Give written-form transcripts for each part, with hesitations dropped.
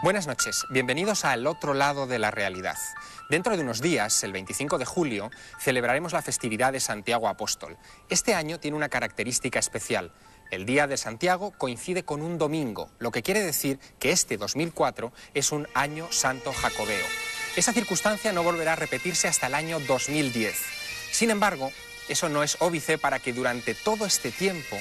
Buenas noches, bienvenidos a Al otro lado de la realidad. Dentro de unos días, el 25 de julio, celebraremos la festividad de Santiago Apóstol. Este año tiene una característica especial. El Día de Santiago coincide con un domingo, lo que quiere decir que este 2004 es un año santo jacobeo. Esa circunstancia no volverá a repetirse hasta el año 2010. Sin embargo, eso no es óbice para que durante todo este tiempo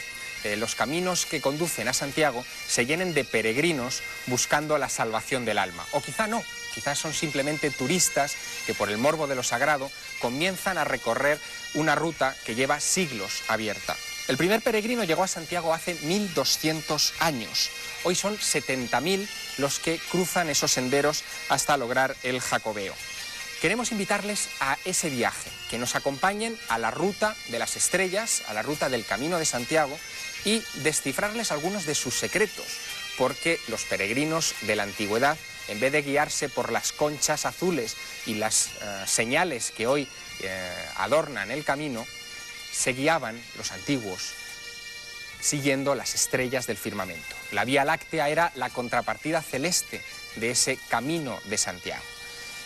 los caminos que conducen a Santiago se llenen de peregrinos buscando la salvación del alma. O quizá no, quizás son simplemente turistas que por el morbo de lo sagrado comienzan a recorrer una ruta que lleva siglos abierta. El primer peregrino llegó a Santiago hace 1200 años. Hoy son 70.000 los que cruzan esos senderos hasta lograr el jacobeo. Queremos invitarles a ese viaje, que nos acompañen a la ruta de las estrellas, a la ruta del Camino de Santiago y descifrarles algunos de sus secretos, porque los peregrinos de la antigüedad, en vez de guiarse por las conchas azules y las señales que hoy adornan el camino, se guiaban, los antiguos, siguiendo las estrellas del firmamento. La Vía Láctea era la contrapartida celeste de ese Camino de Santiago.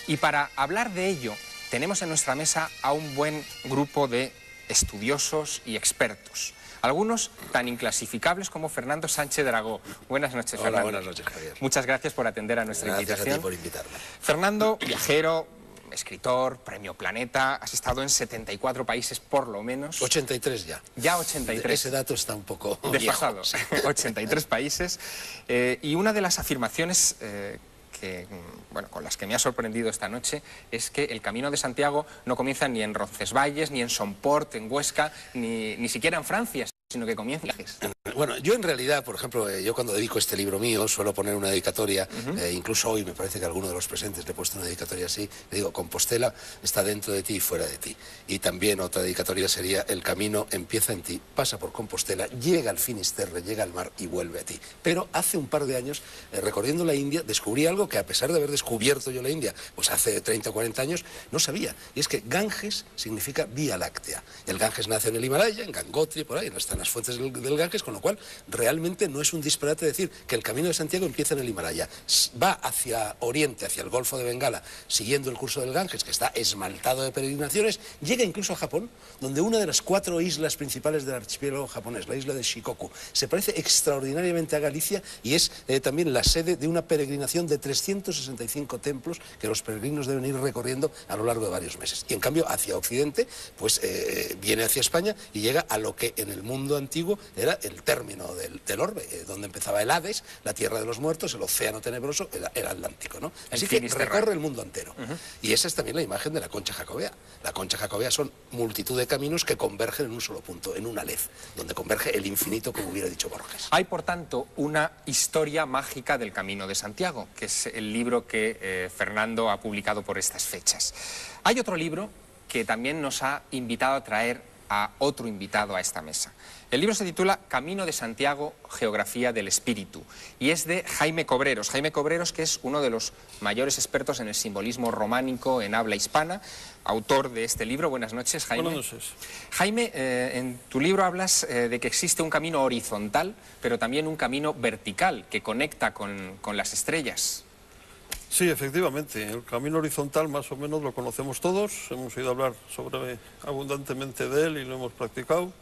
Y para hablar de ello, tenemos en nuestra mesa a un buen grupo de estudiosos y expertos. Algunos tan inclasificables como Fernando Sánchez Dragó. Buenas noches, Hola, Fernando. buenas noches, Javier. Muchas gracias por atender a nuestra invitación. Gracias a ti por invitarme. Fernando, viajero, escritor, premio Planeta, has estado en 74 países por lo menos. 83 ya. Ya 83. Ese dato está un poco desfasado. viejo. 83 países. Y una de las afirmaciones con las que me ha sorprendido esta noche es que el Camino de Santiago no comienza ni en Roncesvalles, ni en Somport, en Huesca, ni siquiera en Francia, sino que comienza en viajes. Bueno, yo en realidad, por ejemplo, yo cuando dedico este libro mío suelo poner una dedicatoria, incluso hoy me parece que a alguno de los presentes le he puesto una dedicatoria así, le digo, Compostela está dentro de ti y fuera de ti. Y también otra dedicatoria sería, el camino empieza en ti, pasa por Compostela, llega al Finisterre, llega al mar y vuelve a ti. Pero hace un par de años, recorriendo la India, descubrí algo que a pesar de haber descubierto yo la India, pues hace 30 o 40 años, no sabía. Y es que Ganges significa Vía Láctea. El Ganges nace en el Himalaya, en Gangotri, por ahí, no están las fuentes del Ganges, con lo cual realmente no es un disparate decir que el Camino de Santiago empieza en el Himalaya, va hacia oriente, hacia el Golfo de Bengala, siguiendo el curso del Ganges, que está esmaltado de peregrinaciones, llega incluso a Japón, donde una de las 4 islas principales del archipiélago japonés, la isla de Shikoku, se parece extraordinariamente a Galicia y es también la sede de una peregrinación de 365 templos que los peregrinos deben ir recorriendo a lo largo de varios meses. Y en cambio, hacia occidente, pues viene hacia España y llega a lo que en el mundo antiguo era el término del orbe, donde empezaba el Hades, la tierra de los muertos, el océano tenebroso, el Atlántico, ¿no? Así que recorre el mundo entero. Y esa es también la imagen de la concha jacobea. La concha jacobea son multitud de caminos que convergen en un solo punto, en una lez, donde converge el infinito, como hubiera dicho Borges. Hay, por tanto, una historia mágica del Camino de Santiago, que es el libro que Fernando ha publicado por estas fechas. Hay otro libro que también nos ha invitado a traer a otro invitado a esta mesa. El libro se titula Camino de Santiago, Geografía del Espíritu, y es de Jaime Cobreros. Jaime Cobreros, que es uno de los mayores expertos en el simbolismo románico en habla hispana, autor de este libro. Buenas noches, Jaime. Buenas noches. Jaime, en tu libro hablas de que existe un camino horizontal, pero también un camino vertical que conecta con las estrellas. Sí, efectivamente, el camino horizontal más o menos lo conocemos todos, hemos oído hablar abundantemente de él y lo hemos practicado,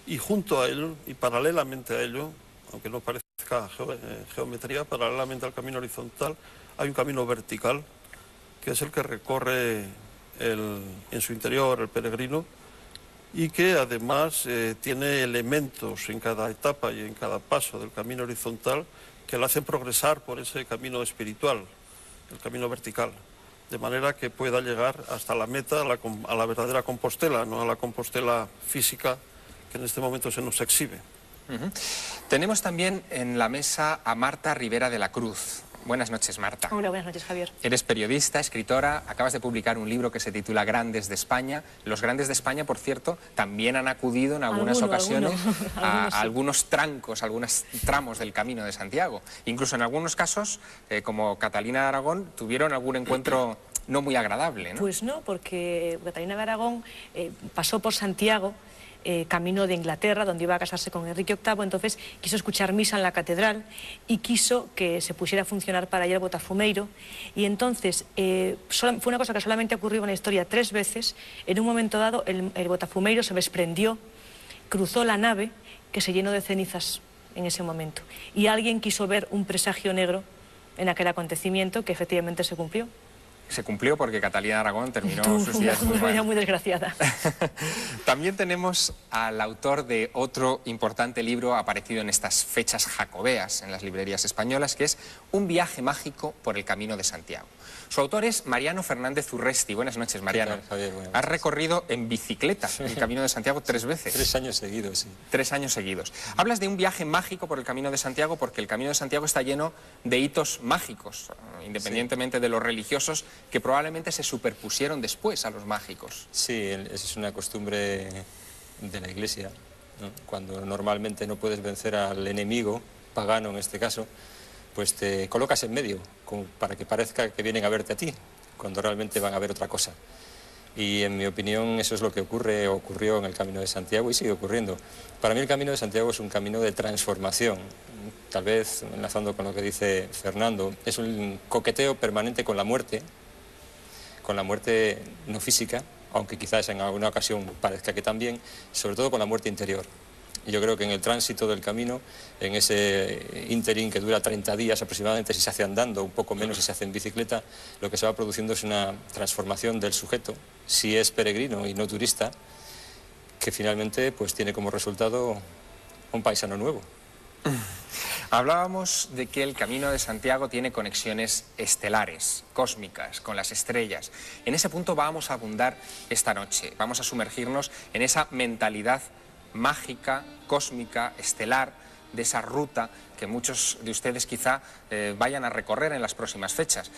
y junto a él y paralelamente a ello, aunque no parezca geometría, paralelamente al camino horizontal hay un camino vertical, que es el que recorre en su interior el peregrino, y que además tiene elementos en cada etapa y en cada paso del camino horizontal que le hacen progresar por ese camino espiritual, el camino vertical, de manera que pueda llegar hasta la meta, a la verdadera Compostela, no a la Compostela física que en este momento se nos exhibe. Tenemos también en la mesa a Marta Rivera de la Cruz. Buenas noches, Marta. Hola, buenas noches, Javier. Eres periodista, escritora, acabas de publicar un libro que se titula Grandes de España. Los Grandes de España, por cierto, también han acudido en algunas ocasiones a algunos trancos, algunos tramos del Camino de Santiago. Incluso en algunos casos, como Catalina de Aragón, tuvieron algún encuentro no muy agradable, ¿no? Pues no, porque Catalina de Aragón pasó por Santiago camino de Inglaterra, donde iba a casarse con Enrique VIII, entonces quiso escuchar misa en la catedral y quiso que se pusiera a funcionar para ella el botafumeiro, y entonces fue una cosa que solamente ocurrió en la historia 3 veces. En un momento dado el botafumeiro se desprendió, cruzó la nave, que se llenó de cenizas en ese momento, y alguien quiso ver un presagio negro en aquel acontecimiento, que efectivamente se cumplió. Se cumplió porque Catalina de Aragón terminó sus días muy mal. Muy desgraciada. También tenemos al autor de otro importante libro aparecido en estas fechas jacobeas en las librerías españolas, que es Un viaje mágico por el Camino de Santiago. Su autor es Mariano Fernández Urresti. Buenas noches, Mariano. ¿Qué tal, Javier? Buenas Has noches. recorrido en bicicleta el Camino de Santiago 3 veces. 3 años seguidos, sí. 3 años seguidos. Hablas de un viaje mágico por el Camino de Santiago porque el Camino de Santiago está lleno de hitos mágicos, independientemente de los religiosos, que probablemente se superpusieron después a los mágicos. Sí, esa es una costumbre de la Iglesia, ¿no? Cuando normalmente no puedes vencer al enemigo, pagano en este caso, pues te colocas en medio, como para que parezca que vienen a verte a ti, cuando realmente van a ver otra cosa. Y en mi opinión eso es lo que ocurrió en el Camino de Santiago y sigue ocurriendo. Para mí el Camino de Santiago es un camino de transformación. Tal vez, enlazando con lo que dice Fernando, es un coqueteo permanente con la muerte no física, aunque quizás en alguna ocasión parezca que también, sobre todo con la muerte interior. Y yo creo que en el tránsito del camino, en ese interín que dura 30 días aproximadamente, si se hace andando, un poco menos si se hace en bicicleta, lo que se va produciendo es una transformación del sujeto, si es peregrino y no turista, que finalmente pues tiene como resultado un paisano nuevo. Hablábamos de que el Camino de Santiago tiene conexiones estelares, cósmicas, con las estrellas. En ese punto vamos a abundar esta noche. Vamos a sumergirnos en esa mentalidad mágica, cósmica, estelar, de esa ruta que muchos de ustedes quizá vayan a recorrer en las próximas fechas.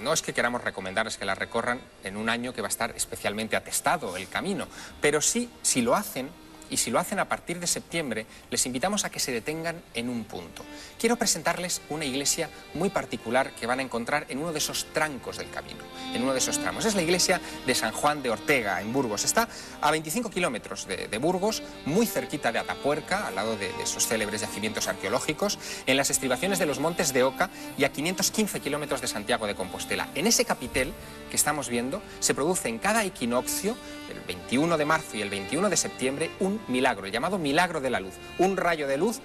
No es que queramos recomendarles que la recorran en un año que va a estar especialmente atestado el camino, pero sí, si lo hacen, y si lo hacen a partir de septiembre, les invitamos a que se detengan en un punto. Quiero presentarles una iglesia muy particular que van a encontrar en uno de esos trancos del camino, en uno de esos tramos. Es la iglesia de San Juan de Ortega, en Burgos. Está a 25 kilómetros de Burgos, muy cerquita de Atapuerca, al lado de esos célebres yacimientos arqueológicos, en las estribaciones de los Montes de Oca y a 515 kilómetros de Santiago de Compostela. En ese capitel que estamos viendo se produce en cada equinoccio, el 21 de marzo y el 21 de septiembre, un milagro, el llamado milagro de la luz. Un rayo de luz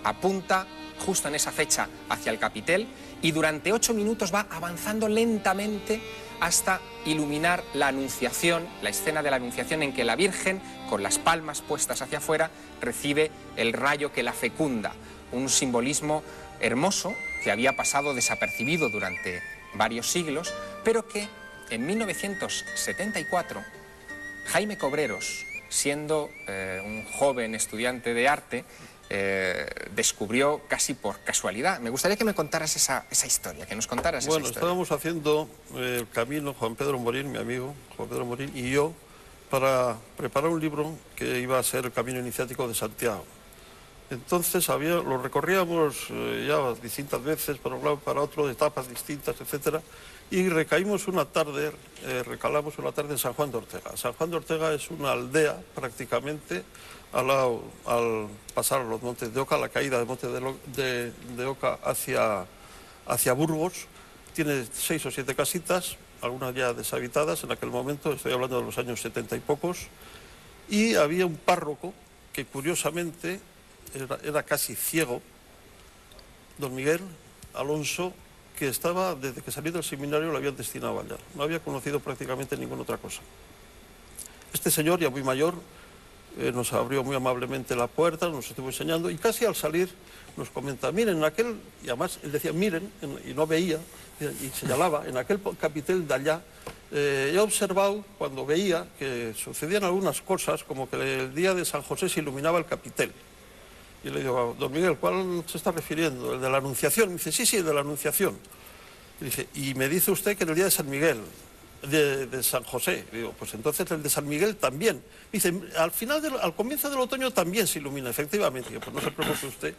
apunta justo en esa fecha hacia el capitel y durante 8 minutos va avanzando lentamente hasta iluminar la Anunciación, la escena de la Anunciación en que la Virgen, con las palmas puestas hacia afuera, recibe el rayo que la fecunda. Un simbolismo hermoso que había pasado desapercibido durante varios siglos, pero que en 1974 Jaime Cobreros, siendo un joven estudiante de arte, descubrió casi por casualidad. Me gustaría que me contaras esa historia, que nos contaras esa historia. Bueno, estábamos haciendo el camino, Juan Pedro Morín, mi amigo, Juan Pedro Morín, y yo, para preparar un libro que iba a ser el Camino Iniciático de Santiago. Entonces lo recorríamos ya distintas veces, para un lado, para otro, de etapas distintas, etcétera, y recalamos una tarde en San Juan de Ortega. San Juan de Ortega es una aldea prácticamente al pasar los Montes de Oca, la caída del Monte de Oca hacia Burgos. Tiene 6 o 7 casitas, algunas ya deshabitadas en aquel momento, estoy hablando de los años 70 y pocos, y había un párroco que curiosamente era casi ciego, don Miguel Alonso, que estaba, desde que salió del seminario, lo habían destinado allá. No había conocido prácticamente ninguna otra cosa. Este señor, ya muy mayor, nos abrió muy amablemente la puerta, nos estuvo enseñando, y casi al salir nos comenta, miren, en aquel, y además él decía, miren, y no veía, y señalaba, en aquel capitel de allá, he observado, cuando veía, que sucedían algunas cosas, como que el día de San José se iluminaba el capitel. Y le digo, don Miguel, ¿cuál se está refiriendo? ¿El de la Anunciación? Me dice, sí, el de la Anunciación. Y dice, y me dice usted que en el día de San Miguel, de San José. Y digo, pues entonces el de San Miguel también. Dice, al comienzo del otoño también se ilumina, efectivamente. Y digo, pues no se preocupe usted,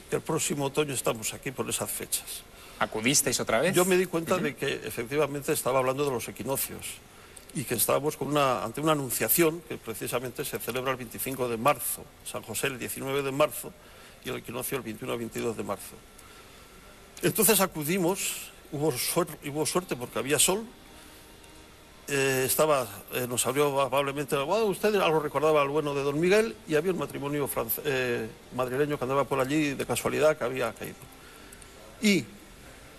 que el próximo otoño estamos aquí por esas fechas. ¿Acudisteis otra vez? Yo me di cuenta de que efectivamente estaba hablando de los equinoccios. y que estábamos ante una anunciación que precisamente se celebra el 25 de marzo, San José el 19 de marzo y el equinoccio el 21 o 22 de marzo. Entonces acudimos, hubo suerte porque había sol, nos abrió amablemente, usted algo recordaba al bueno de don Miguel, y había un matrimonio madrileño que andaba por allí de casualidad que había caído. Y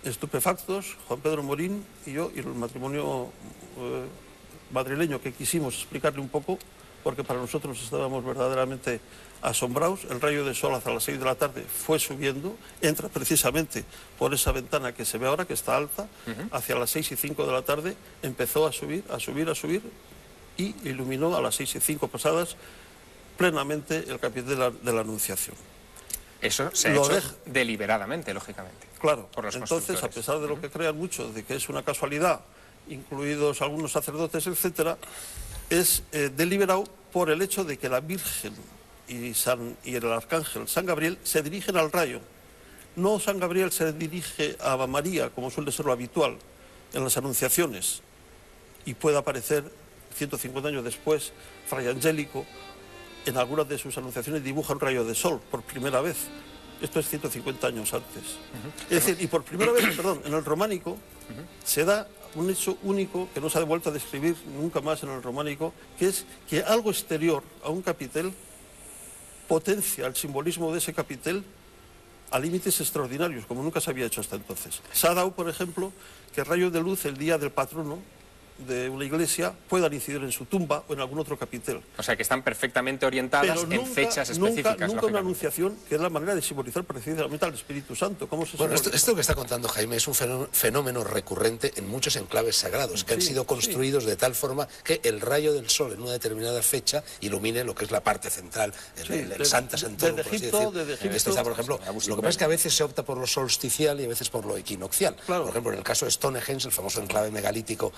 estupefactos, Juan Pedro Morín y yo, y el matrimonio madrileño, que quisimos explicarle un poco, porque para nosotros estábamos verdaderamente asombrados. El rayo de sol hasta las 6 de la tarde fue subiendo, entra precisamente por esa ventana que se ve ahora, que está alta, hacia las 6 y 5 de la tarde empezó a subir, y iluminó a las 6 y 5 pasadas plenamente el capitel de la Anunciación. Eso se ha hecho deliberadamente, lógicamente. Claro, por los entonces, a pesar de lo que crean muchos, de que es una casualidad, incluidos algunos sacerdotes, etcétera, es deliberado por el hecho de que la Virgen y el Arcángel San Gabriel se dirigen al rayo. No San Gabriel se dirige a María, como suele ser lo habitual en las anunciaciones, y puede aparecer 150 años después, Fray Angélico, en algunas de sus anunciaciones dibuja un rayo de sol por primera vez. Esto es 150 años antes. Es decir, y por primera vez, perdón, en el románico se da un hecho único que no se ha vuelto a describir nunca más en el románico, que es que algo exterior a un capitel potencia el simbolismo de ese capitel a límites extraordinarios, como nunca se había hecho hasta entonces. Se ha dado, por ejemplo, que rayos de luz el día del patrono de una iglesia puedan incidir en su tumba o en algún otro capitel. O sea, que están perfectamente orientadas en fechas específicas. Nunca una anunciación, que es la manera de simbolizar precisamente al Espíritu Santo. ¿Cómo se bueno, esto que está contando Jaime es un fenómeno recurrente en muchos enclaves sagrados, que han sido construidos de tal forma que el rayo del sol en una determinada fecha ilumine lo que es la parte central, el Santa Santorum, por así decir. Esto está, por ejemplo, lo que pasa es que a veces se opta por lo solsticial y a veces por lo equinoccial. Claro. Por ejemplo, en el caso de Stonehenge, el famoso enclave megalítico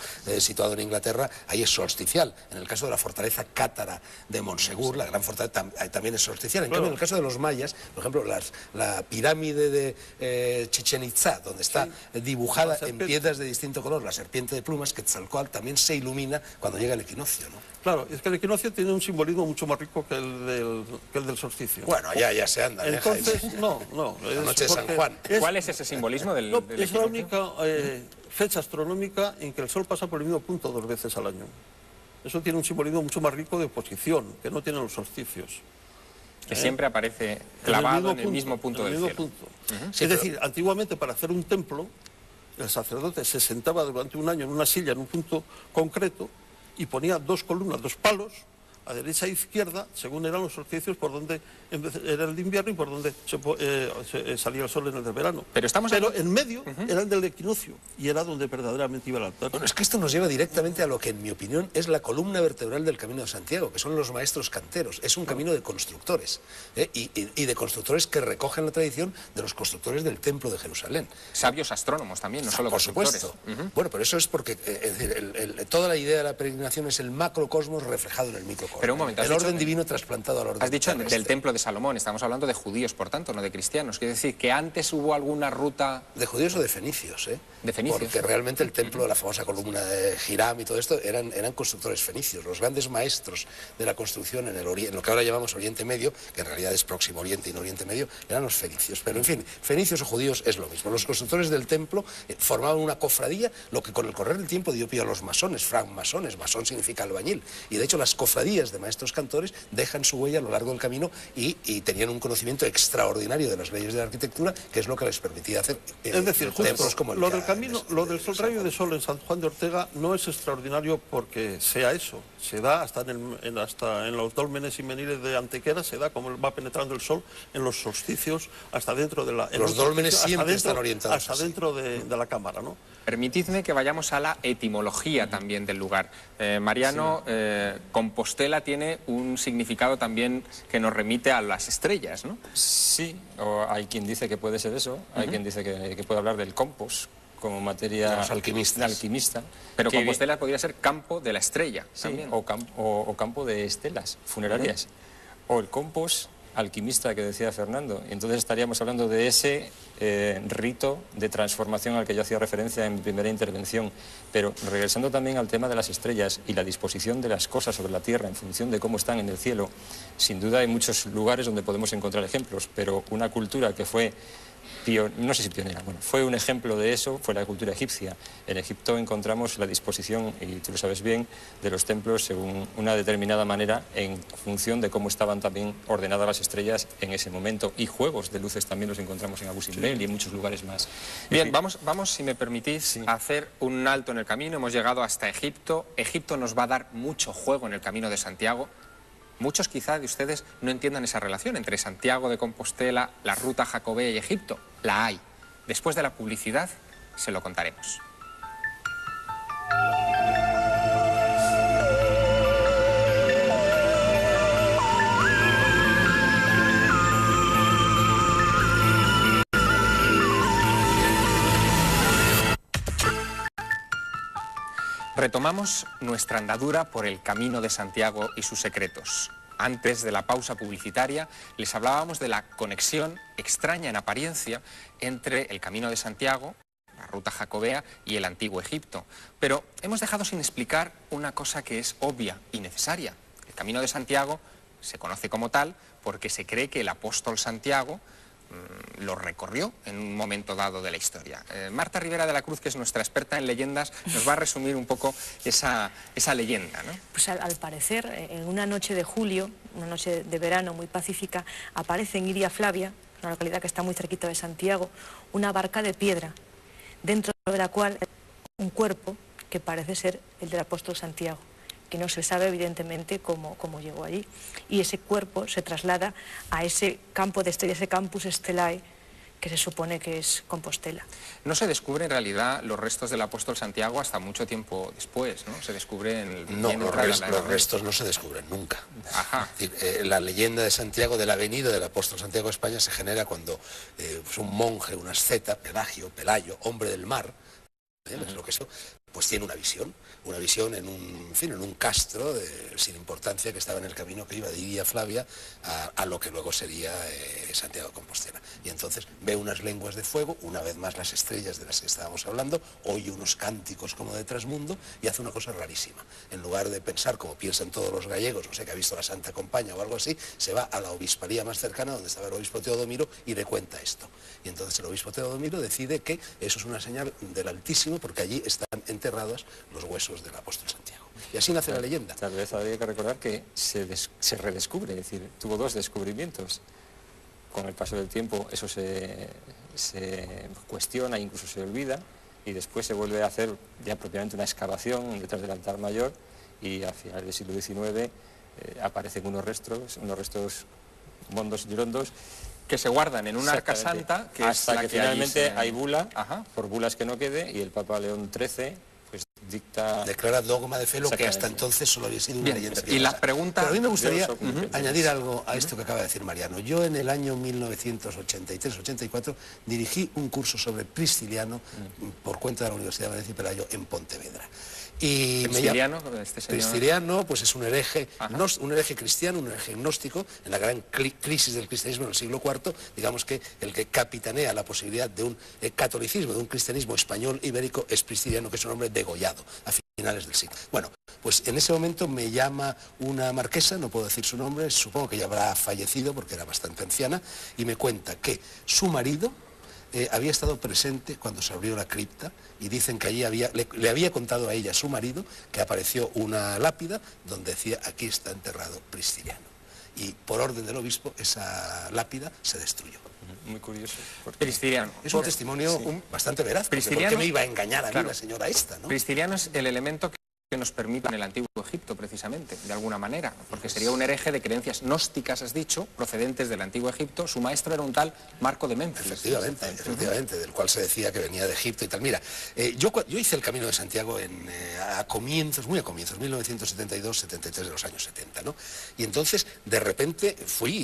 situado en Inglaterra, ahí es solsticial. En el caso de la fortaleza cátara de Monsegur, la gran fortaleza, también es solsticial. En cambio, en el caso de los mayas, por ejemplo, la pirámide de Chichén Itzá, donde está dibujada en piedras de distinto color la serpiente de plumas, Quetzalcóatl, también se ilumina cuando llega el equinoccio, ¿no? Claro, es que el equinoccio tiene un simbolismo mucho más rico que el del solsticio. Bueno, ya se anda. Entonces, no. La noche de San Juan. ¿Cuál es ese simbolismo del es equinoccio? la única fecha astronómica en que el Sol pasa por el mismo punto 2 veces al año. Eso tiene un simbolismo mucho más rico de posición, que no tienen los solsticios. Que siempre aparece clavado en el mismo punto del cielo. Es decir, antiguamente para hacer un templo, el sacerdote se sentaba durante un año en una silla en un punto concreto y ponía 2 columnas, 2 palos, a derecha e izquierda, según eran los solsticios, por donde era el de invierno y por donde salía el sol en el de verano. Pero en medio era el del equinoccio, y era donde verdaderamente iba el altar. Bueno, es que esto nos lleva directamente a lo que, en mi opinión, es la columna vertebral del Camino de Santiago, que son los maestros canteros. Es un camino de constructores, y de constructores que recogen la tradición de los constructores del Templo de Jerusalén. Sabios astrónomos también, no solo constructores. Por supuesto. Bueno, pero eso es porque toda la idea de la peregrinación es el macrocosmos reflejado en el microcosmos. Pero un momento, el orden divino trasplantado al orden Has dicho terrestre. del templo de Salomón, estamos hablando de judíos, por tanto, no de cristianos. Quiere decir que antes hubo alguna ruta... ¿De judíos o de fenicios? De fenicios. Porque realmente el templo de la famosa columna de Hiram y todo esto eran constructores fenicios. Los grandes maestros de la construcción en lo que ahora llamamos Oriente Medio, que en realidad es Próximo Oriente y no Oriente Medio, eran los fenicios. Pero en fin, fenicios o judíos es lo mismo. Los constructores del templo formaban una cofradía, lo que con el correr del tiempo dio pie a los masones, francmasones. Masón significa albañil. Y de hecho las cofradías de maestros cantores dejan su huella a lo largo del camino y tenían un conocimiento extraordinario de las leyes de la arquitectura, que es lo que les permitía hacer es decir, templos como el lo del camino, lo del rayo de sol en San Juan de Ortega no es extraordinario porque sea eso. Se da hasta en los dólmenes y meniles de Antequera, se da como va penetrando el sol en los solsticios hasta dentro de la... Los dólmenes siempre están orientados hasta dentro de la cámara, ¿no? Permitidme que vayamos a la etimología también del lugar. Mariano, Compostela tiene un significado también que nos remite a las estrellas, ¿no? Sí, o hay quien dice que puede ser eso, hay quien dice que puede hablar del compos como materia de los alquimistas. alquimista. Pero Compostela podría ser campo de la estrella, sí, también. o campo de estelas funerarias. O el compos alquimista que decía Fernando. Entonces estaríamos hablando de ese rito de transformación al que yo hacía referencia en mi primera intervención. Pero regresando también al tema de las estrellas y la disposición de las cosas sobre la Tierra en función de cómo están en el cielo, sin duda hay muchos lugares donde podemos encontrar ejemplos, pero una cultura que fue no sé si pionera, bueno, fue un ejemplo de eso, fue la cultura egipcia. En Egipto encontramos la disposición, y tú lo sabes bien, de los templos según una determinada manera en función de cómo estaban también ordenadas las estrellas en ese momento. Y juegos de luces también los encontramos en Abu Simbel y en muchos lugares más. Bien, vamos, si me permitís, a hacer un alto en el camino. Hemos llegado hasta Egipto. Egipto nos va a dar mucho juego en el Camino de Santiago. Muchos quizá de ustedes no entiendan esa relación entre Santiago de Compostela, la ruta jacobea y Egipto. La hay. Después de la publicidad se lo contaremos. Retomamos nuestra andadura por el Camino de Santiago y sus secretos. Antes de la pausa publicitaria les hablábamos de la conexión extraña en apariencia entre el Camino de Santiago, la ruta jacobea y el antiguo Egipto. Pero hemos dejado sin explicar una cosa que es obvia y necesaria. El Camino de Santiago se conoce como tal porque se cree que el apóstol Santiago lo recorrió en un momento dado de la historia. Marta Rivera de la Cruz, que es nuestra experta en leyendas, nos va a resumir un poco esa leyenda, ¿no? Pues al parecer, en una noche de julio, una noche de verano muy pacífica, aparece en Iria Flavia, una localidad que está muy cerquita de Santiago, una barca de piedra, dentro de la cual un cuerpo que parece ser el del apóstol Santiago, que no se sabe evidentemente cómo llegó allí. Y ese cuerpo se traslada a ese campo de estrellas, ese campus Stellae, que se supone que es Compostela. No se descubre en realidad los restos del apóstol Santiago hasta mucho tiempo después, ¿no? Se descubre en el... No, los restos no se descubren nunca. Ajá. Es decir, la leyenda de Santiago, de la venida del apóstol Santiago a España, se genera cuando pues un monje, un asceta, Pelayo, hombre del mar, es lo que es, pues tiene una visión en un castro sin importancia que estaba en el camino que iba de Iria Flavia a lo que luego sería Santiago de Compostela. Y entonces ve unas lenguas de fuego, una vez más las estrellas de las que estábamos hablando, oye unos cánticos como de trasmundo y hace una cosa rarísima. En lugar de pensar como piensan todos los gallegos, no sé, que ha visto la Santa Compaña o algo así, se va a la obispalía más cercana donde estaba el obispo Teodomiro y le cuenta esto. Y entonces el obispo Teodomiro decide que eso es una señal del Altísimo porque allí están enterrados los huesos del apóstol Santiago. Y así nace la leyenda. Tal vez habría que recordar que se redescubre, es decir, tuvo dos descubrimientos. Con el paso del tiempo eso se cuestiona, incluso se olvida, y después se vuelve a hacer ya propiamente una excavación detrás del altar mayor, y a finales del siglo XIX aparecen unos restos mondos y rondos, que se guardan en un arca santa, que hasta es la que finalmente hay bula, Ajá. por bulas que no quede, y el Papa León XIII pues dicta... Declara dogma de fe lo que hasta entonces solo había sido una leyenda. Y la pregunta... Pero a mí me gustaría añadir algo a esto que acaba de decir Mariano. Yo en el año 1983-84 dirigí un curso sobre Prisciliano por cuenta de la Universidad de Valencia y Pelayo en Pontevedra. Y Prisciliano, este señor... Prisciliano, pues es un hereje cristiano, un hereje gnóstico, en la gran crisis del cristianismo en el siglo IV, digamos que el que capitanea la posibilidad de un catolicismo, de un cristianismo español ibérico, es Prisciliano, que es un hombre degollado a finales del siglo. Bueno, pues en ese momento me llama una marquesa, no puedo decir su nombre, supongo que ya habrá fallecido porque era bastante anciana, y me cuenta que su marido había estado presente cuando se abrió la cripta y dicen que allí le había contado a ella, su marido, que apareció una lápida donde decía aquí está enterrado Prisciliano. Y por orden del obispo esa lápida se destruyó. Muy curioso. Prisciliano. Es un testimonio bastante veraz, porque ¿por qué me iba a engañar a mí la señora esta, ¿no? Prisciliano es el elemento que nos permite en el antiguo Egipto, precisamente, de alguna manera, porque sería un hereje de creencias gnósticas, has dicho, procedentes del antiguo Egipto. Su maestro era un tal Marco de Menfis. Efectivamente, del cual se decía que venía de Egipto y tal. Mira, yo hice el Camino de Santiago muy a comienzos, 1972, 73 de los años 70, ¿no? Y entonces, de repente,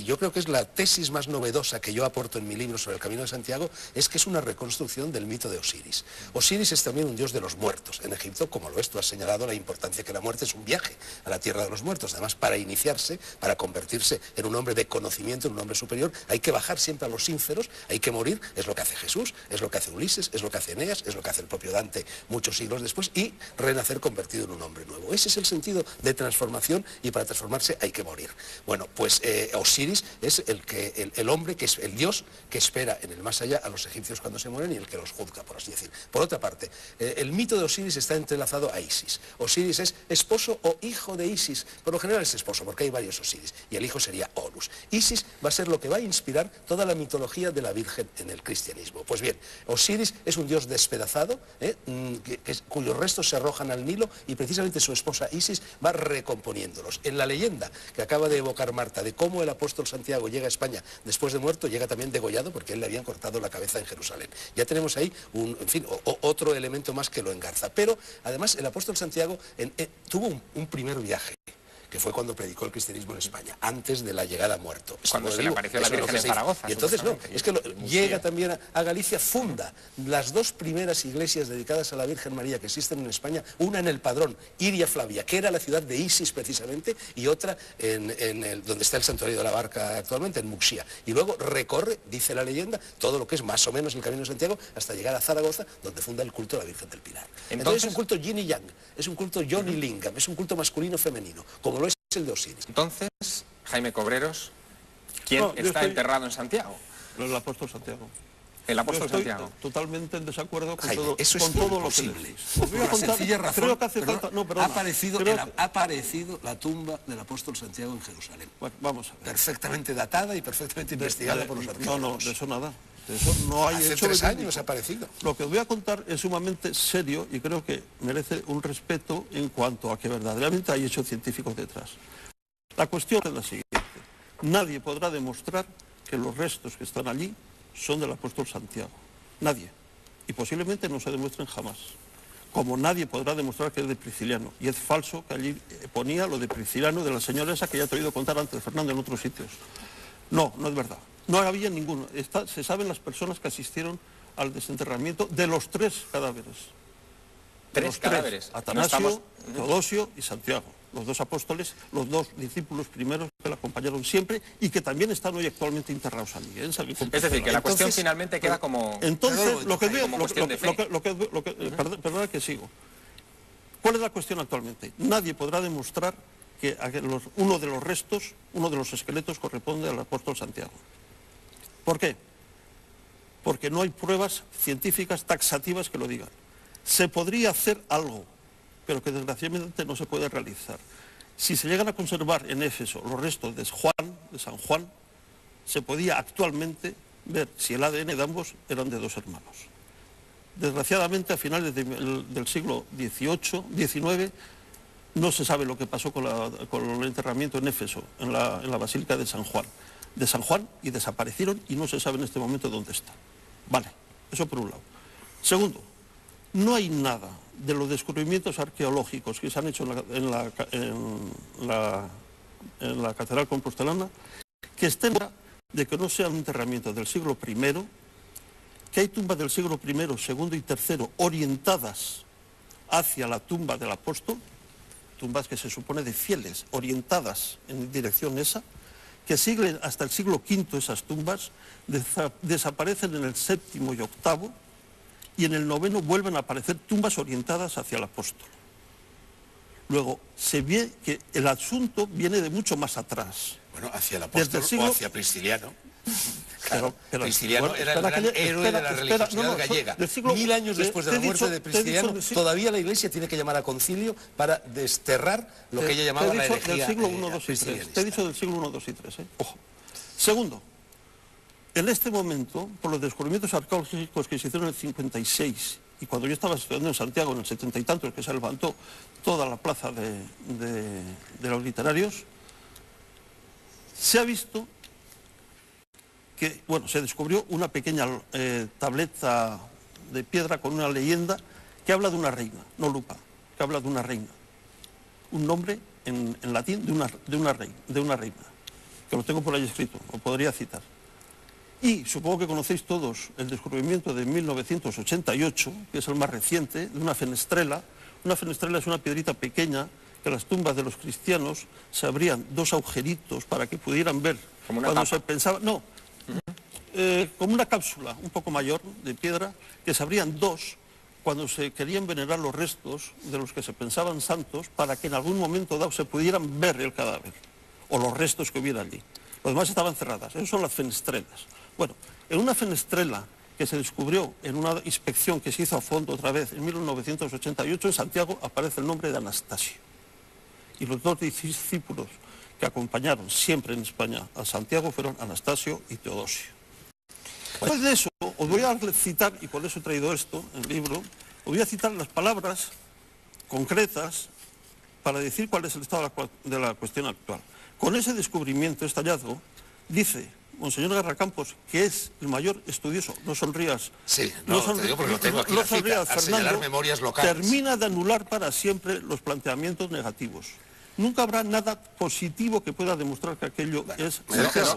yo creo que es la tesis más novedosa que yo aporto en mi libro sobre el Camino de Santiago, es que es una reconstrucción del mito de Osiris. Osiris es también un dios de los muertos en Egipto, como lo es, tú has señalado la importancia que la muerte es un viaje viaje a la tierra de los muertos. Además, para iniciarse, para convertirse en un hombre de conocimiento, en un hombre superior, hay que bajar siempre a los ínferos, hay que morir, es lo que hace Jesús, es lo que hace Ulises, es lo que hace Eneas, es lo que hace el propio Dante muchos siglos después, y renacer convertido en un hombre nuevo. Ese es el sentido de transformación, y para transformarse hay que morir. Bueno, pues Osiris es el hombre, que es el dios que espera en el más allá a los egipcios cuando se mueren y el que los juzga, por así decir. Por otra parte, el mito de Osiris está entrelazado a Isis. Osiris es esposo o hijo de Isis. Por lo general es esposo, porque hay varios Osiris, y el hijo sería Horus. Isis va a ser lo que va a inspirar toda la mitología de la Virgen en el cristianismo. Pues bien, Osiris es un dios despedazado, cuyos restos se arrojan al Nilo, y precisamente su esposa Isis va recomponiéndolos. En la leyenda que acaba de evocar Marta, de cómo el apóstol Santiago llega a España después de muerto, llega también degollado porque él le habían cortado la cabeza en Jerusalén. Ya tenemos ahí otro elemento más que lo engarza. Pero además el apóstol Santiago tuvo un primer viaje, que fue cuando predicó el cristianismo en España, antes de la llegada a muerto. Cuando se le apareció la Virgen en Zaragoza. Y entonces llega también a Galicia, funda las dos primeras iglesias dedicadas a la Virgen María que existen en España, una en el Padrón, Iria Flavia, que era la ciudad de Isis precisamente, y otra donde está el santuario de la Barca actualmente, en Muxía. Y luego recorre, dice la leyenda, todo lo que es más o menos el Camino de Santiago, hasta llegar a Zaragoza, donde funda el culto a la Virgen del Pilar. Entonces es un culto yin y yang, es un culto Yon y Lingam, es un culto masculino-femenino, como lo es el de Osiris. Entonces, Jaime Cobreros, ¿quién está enterrado en Santiago? El apóstol Santiago. El apóstol Yo estoy Santiago. totalmente en desacuerdo con Jaime, todo, eso es con todo lo que imposible. decís. Por la sencilla razón, creo que hace falta... No, perdona, ha aparecido la tumba del apóstol Santiago en Jerusalén. Bueno, vamos a ver. Perfectamente datada y perfectamente investigada por los arqueólogos. No, de eso nada. De eso no hay Hace hecho 3 verídico. años ha aparecido. Lo que os voy a contar es sumamente serio y creo que merece un respeto en cuanto a que verdaderamente hay hechos científicos detrás. La cuestión es la siguiente. Nadie podrá demostrar que los restos que están allí son del apóstol Santiago. Nadie. Y posiblemente no se demuestren jamás. Como nadie podrá demostrar que es de Prisciliano. Y es falso que allí ponía lo de Prisciliano, de la señora esa que ya te he oído contar antes, Fernando, en otros sitios. No, no es verdad. No había ninguno. Se saben las personas que asistieron al desenterramiento de los 3 cadáveres. ¿Tres cadáveres? Atanasio, Teodosio y Santiago. Los 2 apóstoles, los 2 discípulos primeros que la acompañaron siempre y que también están hoy actualmente enterrados allí. Es decir, que la cuestión finalmente queda como... Entonces, perdona que sigo. ¿Cuál es la cuestión actualmente? Nadie podrá demostrar que uno de los restos, uno de los esqueletos corresponde al apóstol Santiago. ¿Por qué? Porque no hay pruebas científicas taxativas que lo digan. Se podría hacer algo, pero que desgraciadamente no se puede realizar. Si se llegan a conservar en Éfeso los restos de San Juan, se podía actualmente ver si el ADN de ambos eran de 2 hermanos. Desgraciadamente, a finales del siglo XVIII, XIX, no se sabe lo que pasó con el enterramiento en Éfeso, en la Basílica de San Juan. De San Juan, y desaparecieron y no se sabe en este momento dónde están. Vale, eso por un lado. Segundo, no hay nada de los descubrimientos arqueológicos que se han hecho en la Catedral Compostelana que estén de que no sea un enterramiento del siglo I, que hay tumbas del siglo I, II y III orientadas hacia la tumba del apóstol, tumbas que se supone de fieles, orientadas en dirección esa, que siguen hasta el siglo V esas tumbas, desaparecen en el VII y VIII, y en el IX vuelven a aparecer tumbas orientadas hacia el apóstol. Luego, se ve que el asunto viene de mucho más atrás. Bueno, hacia el apóstol o hacia Prisciliano. Claro, pero, Prisciliano bueno, era el gran héroe de la religiosidad gallega. 1000 años después de la muerte de Prisciliano, todavía la Iglesia tiene que llamar a concilio para desterrar lo que ella llamaba la herejía. Del siglo I, II y III. Te he dicho del siglo I, II y III. Ojo. Segundo, en este momento, por los descubrimientos arqueológicos que se hicieron en el 56, y cuando yo estaba estudiando en Santiago en el 70 y tantos, que se levantó toda la plaza de los literarios, se ha visto que, bueno, se descubrió una pequeña tableta de piedra con una leyenda que habla de una reina, no lupa, que habla de una reina. Un nombre en latín de una reina, que lo tengo por ahí escrito, lo podría citar. Y supongo que conocéis todos el descubrimiento de 1988, que es el más reciente, de una fenestrela. Una fenestrela es una piedrita pequeña que las tumbas de los cristianos se abrían dos agujeritos para que pudieran ver. Como una cuando tapa. se pensaba, no, como una cápsula un poco mayor de piedra, que se abrían dos cuando se querían venerar los restos de los que se pensaban santos, para que en algún momento dado se pudieran ver el cadáver o los restos que hubiera allí. Los demás estaban cerradas. Esas son las fenestrelas. Bueno, en una fenestrela que se descubrió en una inspección que se hizo a fondo otra vez en 1988, en Santiago aparece el nombre de Anastasio. Y los dos discípulos que acompañaron siempre en España a Santiago fueron Anastasio y Teodosio. Después de eso, os voy a citar, y por eso he traído esto, el libro, os voy a citar las palabras concretas para decir cuál es el estado de la cuestión actual. Con ese descubrimiento, este hallazgo, dice Monseñor Garracampos, que es el mayor estudioso, no sonrías. Sí, no, te digo porque lo tengo aquí, no sonrías, al señalar Fernando, memorias locales. termina de anular para siempre los planteamientos negativos. Nunca habrá nada positivo que pueda demostrar que aquello es...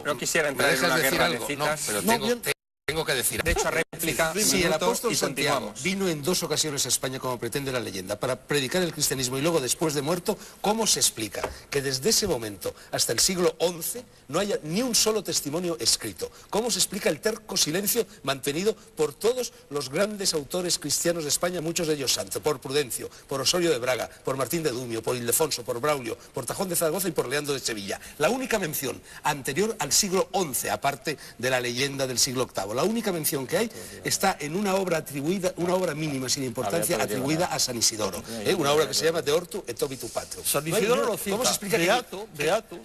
No quisiera ¿Me entrar en dejas una decir guerra de algo? No, citas. pero No, tengo, bien. tengo que decir. De hecho, réplica, Si el minuto apóstol y Santiago continuamos. vino en 2 ocasiones a España, como pretende la leyenda, para predicar el cristianismo y luego después de muerto, ¿cómo se explica que desde ese momento hasta el siglo XI no haya ni un solo testimonio escrito? ¿Cómo se explica el terco silencio mantenido por todos los grandes autores cristianos de España, muchos de ellos santos, por Prudencio, por Osorio de Braga, por Martín de Dumio, por Ildefonso, por Braulio, por Tajón de Zaragoza y por Leandro de Sevilla? La única mención anterior al siglo XI, aparte de la leyenda del siglo VIII, la única mención que hay está en una obra atribuida, una obra mínima sin importancia, atribuida a San Isidoro, una obra que se llama De Ortu et Obitu Patrum. San Isidoro lo cita. ¿Cómo se explica Beato,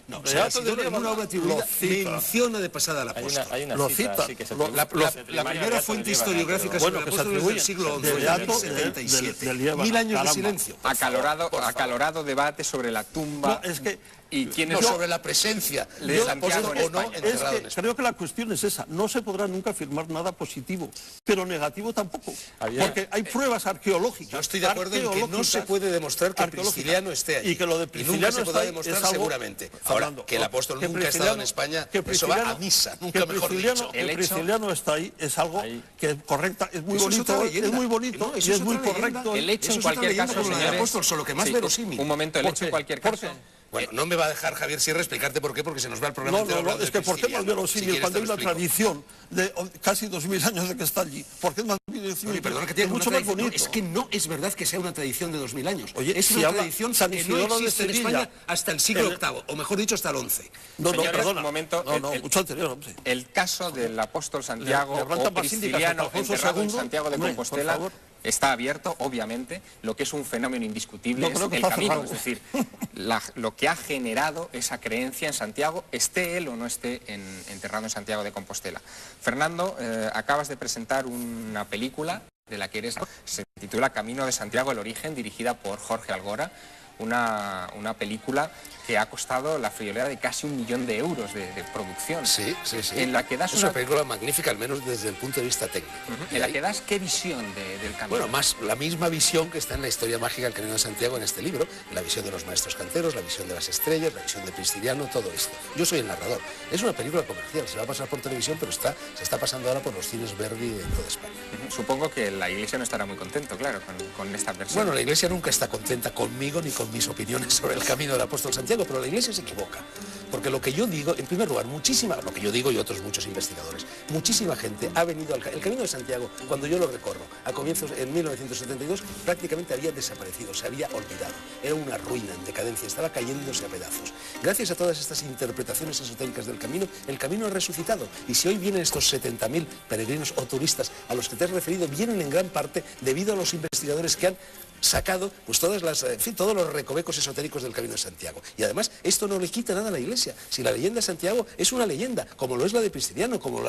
no, Beato San Isidoro en una obra atribuida lo cita. menciona de pasada al apóstol? Hay una Lo cita, cita. sí, que se Lo- atribuye. La primera fuente historiográfica sobre el Bueno, que se apóstol es atribuye del siglo XI, de Beato, del 77. del Líbano. 1000 años de Caramba. silencio. por Acalorado, favor. acalorado debate sobre la tumba No, es que... y quién No, es... sobre la presencia de del Santiago apóstol en o no España. Es enterrado en que España. creo que la cuestión es esa. No se podrá nunca afirmar nada positivo, pero negativo tampoco. Porque hay pruebas arqueológicas. Yo estoy de acuerdo en que no se puede demostrar que arqueológicas, Prisciliano esté allí. Y que lo de nunca Prisciliano se podrá está ahí demostrar es algo- seguramente. Ahora, Fernando, que el apóstol que nunca ha estado en Prisciliano- España, que eso va a Prisciliano- misa, que nunca mejor Prisciliano- dicho. Que El hecho- Prisciliano está ahí es algo que es correcta, es muy Eso es bonito, otra es leyenda. muy bonito No, y eso es es muy otra leyenda. correcto. El hecho Eso en es cualquier otra leyenda caso, como la del señores... apóstol, solo que más verosímil. Un momento, el ¿Por hecho en qué? cualquier ¿Por caso... qué? Bueno, no me va a dejar Javier Sierra explicarte por qué, porque se nos va el programa No, entero no, no, hablando es de que ¿por qué no es Prisciliano? verosímil Si quieres, cuando hay te lo una explico. tradición de casi 2000 años de que está allí? ¿Por qué es más verosímil? Oye, perdona que es tiene mucho una más tradición. bonito. No, es que no es verdad que sea una tradición de 2000 años. Oye, es si una habla tradición San que no Isidoro de existe en Sevilla. España hasta el siglo VIII, o mejor dicho, hasta el XI. No, no, Señores, perdona. un momento, No, no, mucho anterior, hombre. El caso del apóstol Santiago Le arrancan o basílicas Prisciliano a Alfonso enterrado en II. Santiago de Hombre, Compostela por favor. está abierto, obviamente. Lo que es un fenómeno indiscutible No, es creo que el está camino. cerrado. Es decir, lo que ha generado esa creencia en Santiago, esté él o no esté enterrado en Santiago de Compostela. Fernando, acabas de presentar una película de la que eres... Se titula Camino de Santiago, el origen, dirigida por Jorge Algora. Una película que ha costado la friolera de casi 1 millón de euros de producción. Sí, sí, sí. En la que das es una película magnífica, al menos desde el punto de vista técnico. En la que das qué visión del camino. Bueno, más la misma visión que está en la historia mágica del Camino de Santiago en este libro, la visión de los maestros canteros, la visión de las estrellas, la visión de Prisciliano, todo esto. Yo soy el narrador. Es una película comercial, se va a pasar por televisión, pero se está pasando ahora por los cines Verdi en toda España. Supongo que la Iglesia no estará muy contento, claro, con esta versión. Bueno, la Iglesia nunca está contenta conmigo ni con mis opiniones sobre el camino del apóstol Santiago, pero la Iglesia se equivoca. Porque lo que yo digo, en primer lugar, lo que yo digo y otros muchos investigadores, muchísima gente ha venido el Camino de Santiago, cuando yo lo recorro, a comienzos, en 1972, prácticamente había desaparecido, se había olvidado. Era una ruina en decadencia, estaba cayéndose a pedazos. Gracias a todas estas interpretaciones esotéricas del camino, el camino ha resucitado. Y si hoy vienen estos 70.000 peregrinos o turistas a los que te has referido, vienen en gran parte debido a los investigadores que han sacado pues todos los recovecos esotéricos del Camino de Santiago. Y además, esto no le quita nada a la Iglesia. Si la leyenda de Santiago es una leyenda, como lo es la de Prisciliano, como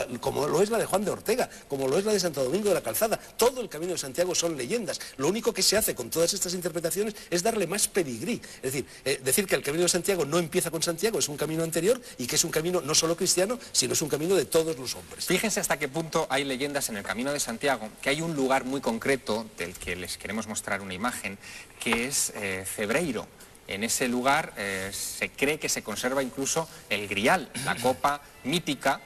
lo es la de Juan de Ortega, como lo es la de Santo Domingo de la Calzada, todo el Camino de Santiago son leyendas. Lo único que se hace con todas estas interpretaciones es darle más pedigrí. Es decir, decir que el Camino de Santiago no empieza con Santiago, es un camino anterior y que es un camino no solo cristiano, sino es un camino de todos los hombres. Fíjense hasta qué punto hay leyendas en el Camino de Santiago, que hay un lugar muy concreto del que les queremos mostrar una imagen, que es Cebreiro, En ese lugar se cree que se conserva incluso el grial, la copa mítica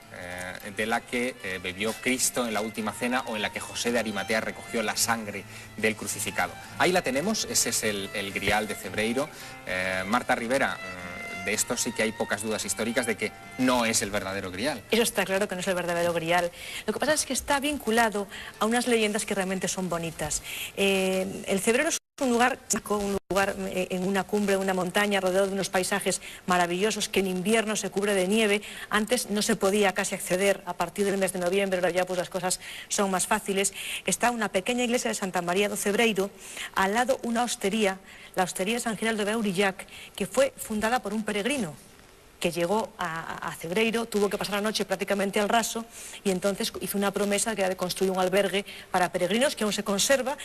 de la que bebió Cristo en la última cena o en la que José de Arimatea recogió la sangre del crucificado. Ahí la tenemos, ese es el grial de Cebreiro. Marta Rivera, de esto sí que hay pocas dudas históricas de que no es el verdadero grial. Eso está claro que no es el verdadero grial. Lo que pasa es que está vinculado a unas leyendas que realmente son bonitas. El Cebreiro es un lugar en una cumbre, una montaña, rodeado de unos paisajes maravillosos que en invierno se cubre de nieve. Antes no se podía casi acceder a partir del mes de noviembre, ahora ya pues las cosas son más fáciles. Está una pequeña iglesia de Santa María do Cebreiro, al lado una hostería, la hostería de San Giraldo de Aurillac, que fue fundada por un peregrino que llegó a Cebreiro, tuvo que pasar la noche prácticamente al raso y entonces hizo una promesa que era de construir un albergue para peregrinos que aún se conserva,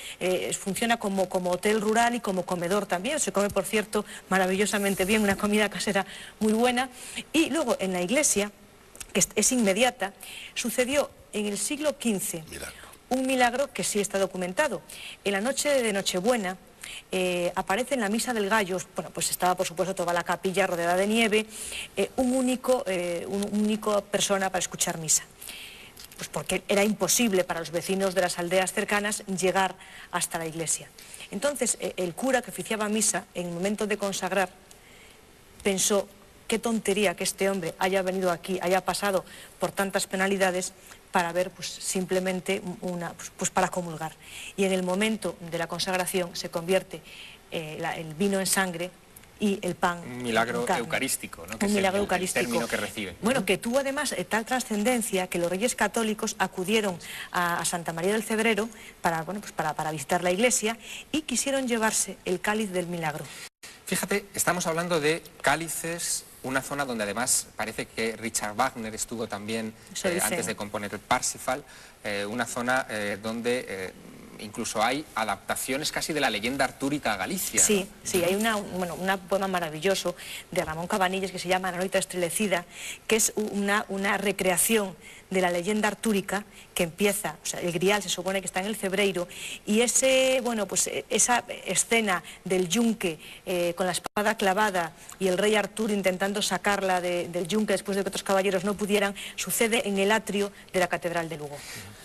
funciona como hotel rural y como comedor también, se come por cierto maravillosamente bien, una comida casera muy buena. Y luego en la iglesia, que es inmediata, sucedió en el siglo XV un milagro que sí está documentado. En la noche de Nochebuena, aparece en la misa del gallo, bueno, pues estaba por supuesto toda la capilla rodeada de nieve, un único persona para escuchar misa. Pues porque era imposible para los vecinos de las aldeas cercanas llegar hasta la iglesia. Entonces el cura que oficiaba misa, en el momento de consagrar, pensó: qué tontería que este hombre haya venido aquí, haya pasado por tantas penalidades para ver pues simplemente para comulgar. Y en el momento de la consagración se convierte el vino en sangre y el pan un milagro en carne. Eucarístico, ¿no? Que un es milagro el eucarístico. término que recibe. Bueno, que tuvo además tal trascendencia que los reyes católicos acudieron a Santa María del Cebreiro para visitar la iglesia y quisieron llevarse el cáliz del milagro. Fíjate, estamos hablando de cálices, una zona donde además parece que Richard Wagner estuvo también antes de componer el Parsifal, una zona donde incluso hay adaptaciones casi de la leyenda artúrica a Galicia. Sí, ¿no? sí, hay un poema maravilloso de Ramón Cabanillas que se llama La noite estrelecida, que es una recreación de la leyenda artúrica que empieza, o sea, el grial se supone que está en el Cebreiro, y esa escena del yunque con la espada clavada y el rey Arturo intentando sacarla del yunque después de que otros caballeros no pudieran, sucede en el atrio de la Catedral de Lugo.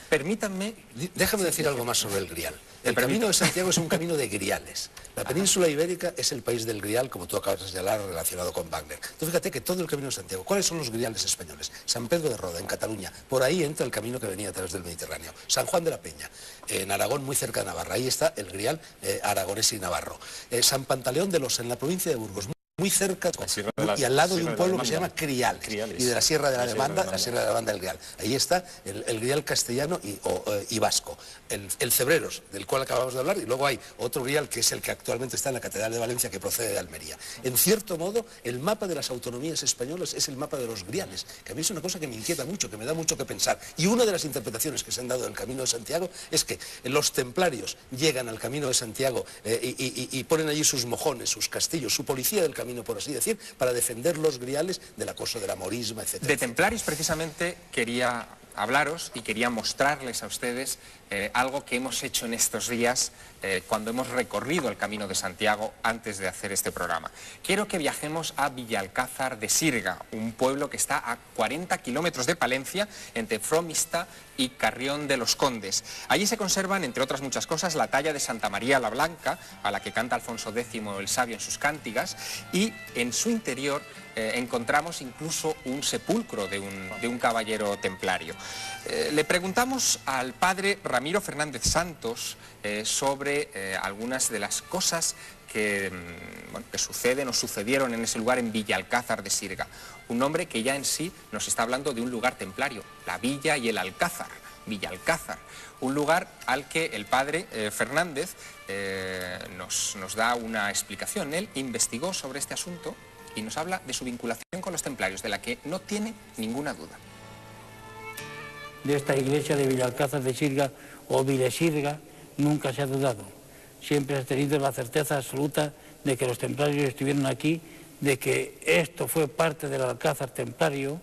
Permítanme... Déjame decir algo más sobre el grial. El Camino de Santiago es un camino de griales. La península ibérica es el país del grial, como tú acabas de señalar, relacionado con Wagner. Tú fíjate que todo el Camino de Santiago, ¿cuáles son los griales españoles? San Pedro de Roda, en Cataluña, por ahí entra el camino que venía a través del Mediterráneo. San Juan de la Peña, en Aragón, muy cerca de Navarra, ahí está el grial aragonés y navarro. San Pantaleón de Los, en la provincia de Burgos, muy cerca y al lado de un pueblo que se llama Criales, y de la Sierra de la Demanda, la Sierra de la Demanda del Grial. Ahí está el grial castellano y vasco. El Cebreros, del cual acabamos de hablar, y luego hay otro grial que es el que actualmente está en la Catedral de Valencia, que procede de Almería. En cierto modo, el mapa de las autonomías españolas es el mapa de los griales, que a mí es una cosa que me inquieta mucho, que me da mucho que pensar. Y una de las interpretaciones que se han dado del Camino de Santiago es que los templarios llegan al Camino de Santiago y ponen allí sus mojones, sus castillos, su policía del camino, por así decir, para defender los griales del acoso de la morisma, etc. De templarios precisamente quería hablaros y quería mostrarles a ustedes algo que hemos hecho en estos días cuando hemos recorrido el Camino de Santiago antes de hacer este programa. Quiero que viajemos a Villalcázar de Sirga, un pueblo que está a 40 kilómetros de Palencia, entre Fromista y Carrión de los Condes. Allí se conservan, entre otras muchas cosas, la talla de Santa María la Blanca, a la que canta Alfonso X el Sabio en sus cántigas, y en su interior encontramos incluso un sepulcro de un caballero templario. Le preguntamos al padre Ramiro Fernández Santos sobre algunas de las cosas que suceden o sucedieron en ese lugar, en Villalcázar de Sirga. Un nombre que ya en sí nos está hablando de un lugar templario, la villa y el alcázar, Villalcázar. Un lugar al que el padre Fernández nos da una explicación. Él investigó sobre este asunto y nos habla de su vinculación con los templarios, de la que no tiene ninguna duda. De esta iglesia de Villalcázar de Sirga o Vilesirga nunca se ha dudado. Siempre se ha tenido la certeza absoluta de que los templarios estuvieron aquí, de que esto fue parte del alcázar templario,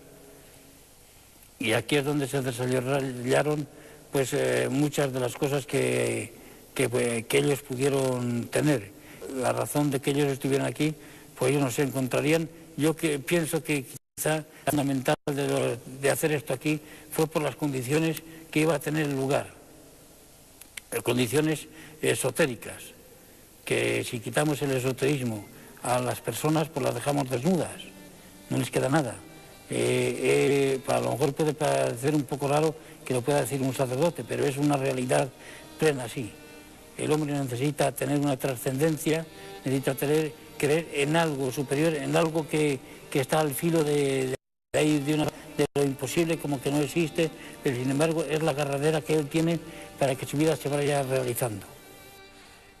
y aquí es donde se desarrollaron pues muchas de las cosas que ellos pudieron tener. la razón de que ellos estuvieran aquí, pues ellos no se encontrarían. Yo pienso que quizá lo fundamental de hacer esto aquí fue por las condiciones que iba a tener el lugar, condiciones esotéricas, que si quitamos el esoterismo a las personas, pues las dejamos desnudas, no les queda nada. A lo mejor puede parecer un poco raro que lo pueda decir un sacerdote, pero es una realidad plena, sí. El hombre necesita tener una trascendencia, necesita creer en algo superior, en algo que está al filo de lo imposible, como que no existe, pero sin embargo es la agarradera que él tiene para que su vida se vaya realizando.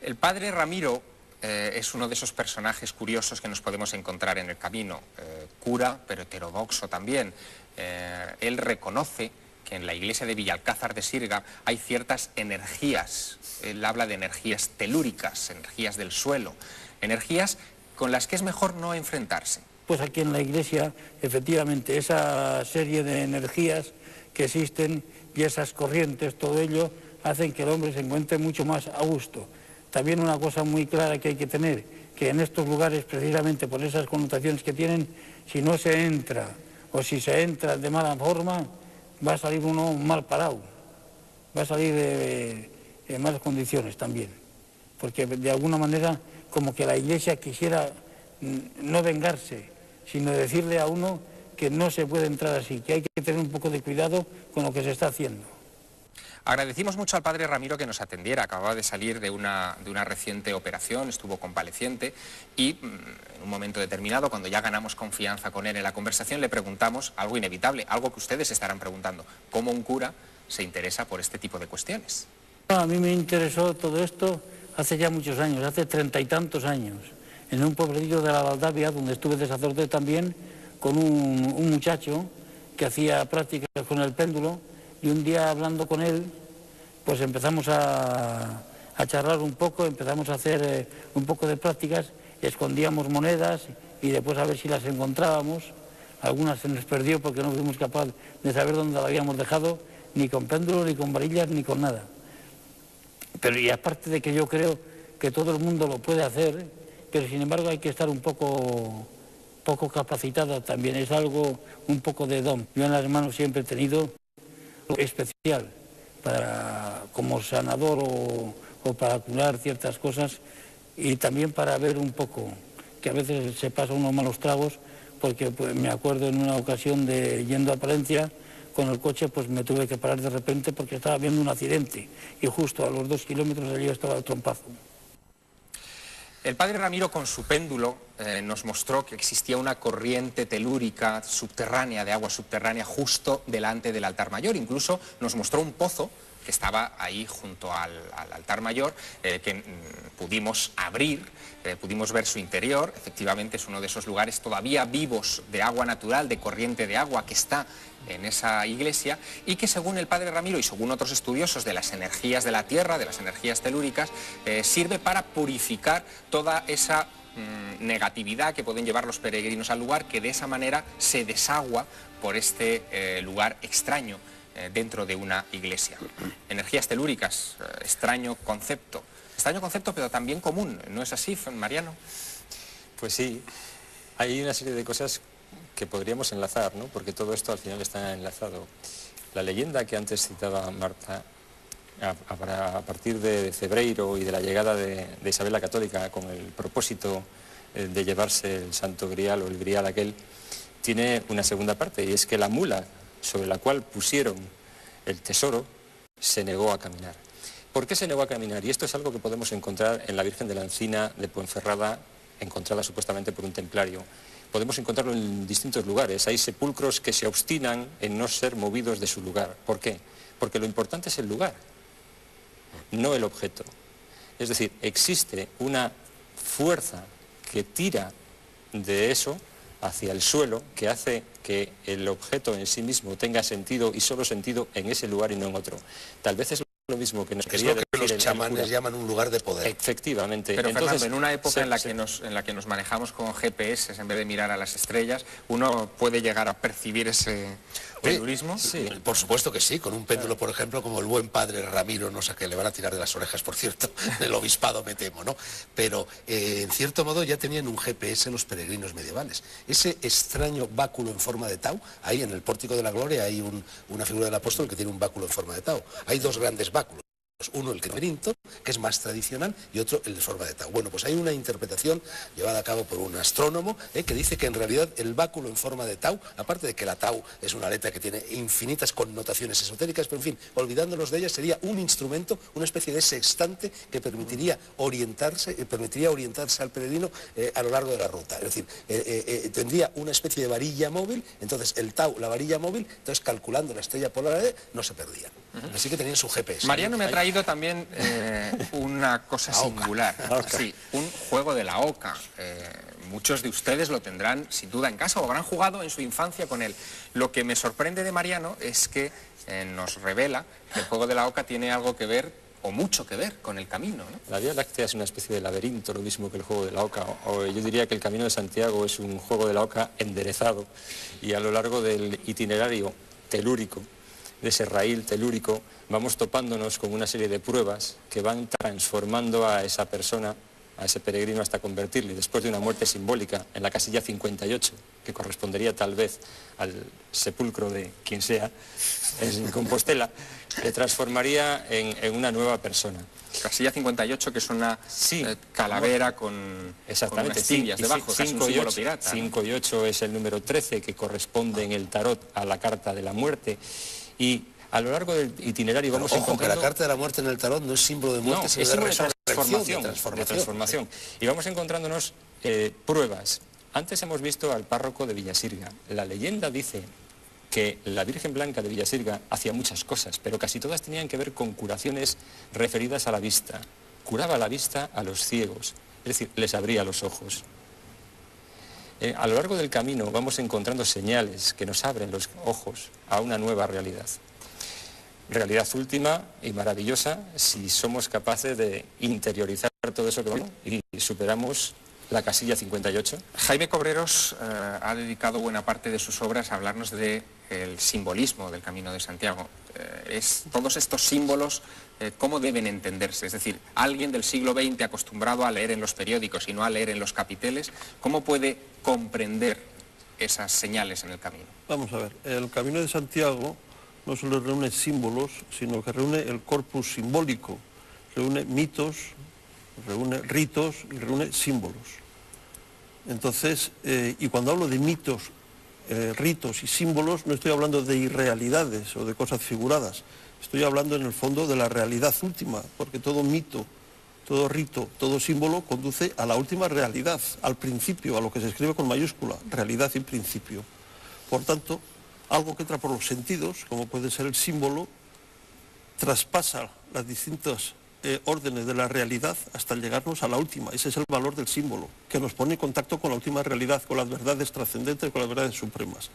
El padre Ramiro es uno de esos personajes curiosos que nos podemos encontrar en el camino, cura, pero heterodoxo también. Él reconoce que en la iglesia de Villalcázar de Sirga hay ciertas energías. Él habla de energías telúricas, energías del suelo, energías con las que es mejor no enfrentarse. Pues aquí en la iglesia, efectivamente, esa serie de energías que existen y esas corrientes, todo ello, hacen que el hombre se encuentre mucho más a gusto. También una cosa muy clara que hay que tener, que en estos lugares, precisamente por esas connotaciones que tienen, si no se entra, o si se entra de mala forma, va a salir uno mal parado, va a salir en malas condiciones también, porque de alguna manera como que la iglesia quisiera no vengarse, sino decirle a uno que no se puede entrar así, que hay que tener un poco de cuidado con lo que se está haciendo. Agradecimos mucho al padre Ramiro que nos atendiera, acababa de salir de una reciente operación, estuvo convaleciente y en un momento determinado, cuando ya ganamos confianza con él en la conversación, le preguntamos algo inevitable, algo que ustedes estarán preguntando, ¿cómo un cura se interesa por este tipo de cuestiones? A mí me interesó todo esto hace ya muchos años, hace 30 y tantos años, en un pueblecillo de la Valdavia, donde estuve de sacerdote también, con un muchacho que hacía prácticas con el péndulo. Y un día hablando con él, pues empezamos a charlar un poco, empezamos a hacer un poco de prácticas, escondíamos monedas y después a ver si las encontrábamos. Algunas se nos perdió porque no fuimos capaces de saber dónde las habíamos dejado, ni con péndulo, ni con varillas, ni con nada. Pero y aparte de que yo creo que todo el mundo lo puede hacer, pero sin embargo hay que estar un poco capacitado también, es algo un poco de don. Yo en las manos siempre he tenido especial como sanador o para curar ciertas cosas y también para ver un poco, que a veces se pasa unos malos tragos, porque pues, me acuerdo en una ocasión de yendo a Palencia con el coche, pues me tuve que parar de repente porque estaba viendo un accidente y justo a los 2 kilómetros de allí estaba el trompazo. El padre Ramiro con su péndulo nos mostró que existía una corriente telúrica subterránea, de agua subterránea, justo delante del altar mayor. Incluso nos mostró un pozo que estaba ahí junto al altar mayor, que pudimos abrir, pudimos ver su interior. Efectivamente es uno de esos lugares todavía vivos de agua natural, de corriente de agua que está en esa iglesia y que según el padre Ramiro y según otros estudiosos de las energías de la tierra, de las energías telúricas, sirve para purificar toda esa negatividad que pueden llevar los peregrinos al lugar, que de esa manera se desagua por este lugar extraño dentro de una iglesia. Energías telúricas, extraño concepto, pero también común, ¿no es así, Mariano? Pues sí, hay una serie de cosas que podríamos enlazar, ¿no? Porque todo esto al final está enlazado. La leyenda que antes citaba Marta, a partir de Cebreiro y de la llegada de Isabel la Católica con el propósito de llevarse el Santo Grial o el Grial aquel, tiene una segunda parte, y es que la mula sobre la cual pusieron el tesoro se negó a caminar. ¿Por qué se negó a caminar? Y esto es algo que podemos encontrar en la Virgen de la Encina de Puenferrada, encontrada supuestamente por un templario. Podemos encontrarlo en distintos lugares. Hay sepulcros que se obstinan en no ser movidos de su lugar. ¿Por qué? Porque lo importante es el lugar, no el objeto. Es decir, existe una fuerza que tira de eso hacia el suelo, que hace que el objeto en sí mismo tenga sentido y solo sentido en ese lugar y no en otro. Tal vez es lo mismo que nos quería decir. Es lo que los chamanes llaman un lugar de poder. Efectivamente. Pero entonces, Fernando, en una época en la que nos manejamos con GPS, en vez de mirar a las estrellas, uno puede llegar a percibir ese pendurismo? Sí. Por supuesto que sí, con un péndulo, por ejemplo, como el buen padre Ramiro, no sé, que le van a tirar de las orejas, por cierto, del obispado, me temo, ¿no? Pero, en cierto modo, ya tenían un GPS los peregrinos medievales. Ese extraño báculo en forma de tau, ahí en el Pórtico de la Gloria hay una figura del apóstol que tiene un báculo en forma de tau. Hay dos grandes báculos. Uno el laberinto, que es más tradicional, y otro el de forma de tau. Bueno, pues hay una interpretación llevada a cabo por un astrónomo que dice que en realidad el báculo en forma de tau, aparte de que la tau es una letra que tiene infinitas connotaciones esotéricas, pero en fin, olvidándonos de ella, sería un instrumento, una especie de sextante que permitiría orientarse al peregrino a lo largo de la ruta. Es decir, tendría una especie de varilla móvil, entonces el tau, la varilla móvil, entonces calculando la estrella polar no se perdían. Así que tenían su GPS. Mariano me ha traído también una cosa singular. Sí, un juego de la oca. Muchos de ustedes lo tendrán sin duda en casa o habrán jugado en su infancia con él. Lo que me sorprende de Mariano es que nos revela que el juego de la oca tiene algo que ver, o mucho que ver, con el camino, ¿no? La Vía Láctea es una especie de laberinto, lo mismo que el juego de la oca. O yo diría que el Camino de Santiago es un juego de la oca enderezado, y a lo largo del itinerario telúrico, de ese raíl telúrico, vamos topándonos con una serie de pruebas que van transformando a esa persona, a ese peregrino, hasta convertirle, después de una muerte simbólica en la casilla 58, que correspondería tal vez al sepulcro de quien sea, en Compostela, le transformaría en una nueva persona. Casilla 58, que es una calavera con unas tibias debajo, casi un símbolo pirata, ¿no? 5 y 8 es el número 13, que corresponde en el tarot a la carta de la muerte. Y a lo largo del itinerario vamos encontrando... que la carta de la muerte en el tarot no es símbolo de muerte, no, sino es símbolo de transformación. Y vamos encontrándonos pruebas. Antes hemos visto al párroco de Villasirga. La leyenda dice que la Virgen Blanca de Villasirga hacía muchas cosas, pero casi todas tenían que ver con curaciones referidas a la vista. Curaba la vista a los ciegos, es decir, les abría los ojos. A lo largo del camino vamos encontrando señales que nos abren los ojos a una nueva realidad. Realidad última y maravillosa si somos capaces de interiorizar todo eso que vamos y superamos la casilla 58. Jaime Cobreros ha dedicado buena parte de sus obras a hablarnos del simbolismo del Camino de Santiago. Todos estos símbolos, ¿cómo deben entenderse? Es decir, alguien del siglo XX acostumbrado a leer en los periódicos y no a leer en los capiteles, ¿cómo puede comprender esas señales en el camino? Vamos a ver, el Camino de Santiago no solo reúne símbolos, sino que reúne el corpus simbólico, reúne mitos, reúne ritos y reúne símbolos. Entonces, y cuando hablo de mitos, ritos y símbolos, no estoy hablando de irrealidades o de cosas figuradas, estoy hablando en el fondo de la realidad última, porque todo mito, todo rito, todo símbolo conduce a la última realidad, al principio, a lo que se escribe con mayúscula, realidad y principio. Por tanto, algo que entra por los sentidos, como puede ser el símbolo, traspasa las distintas órdenes de la realidad hasta llegarnos a la última. Ese es el valor del símbolo, que nos pone en contacto con la última realidad, con las verdades trascendentes, con las verdades supremas.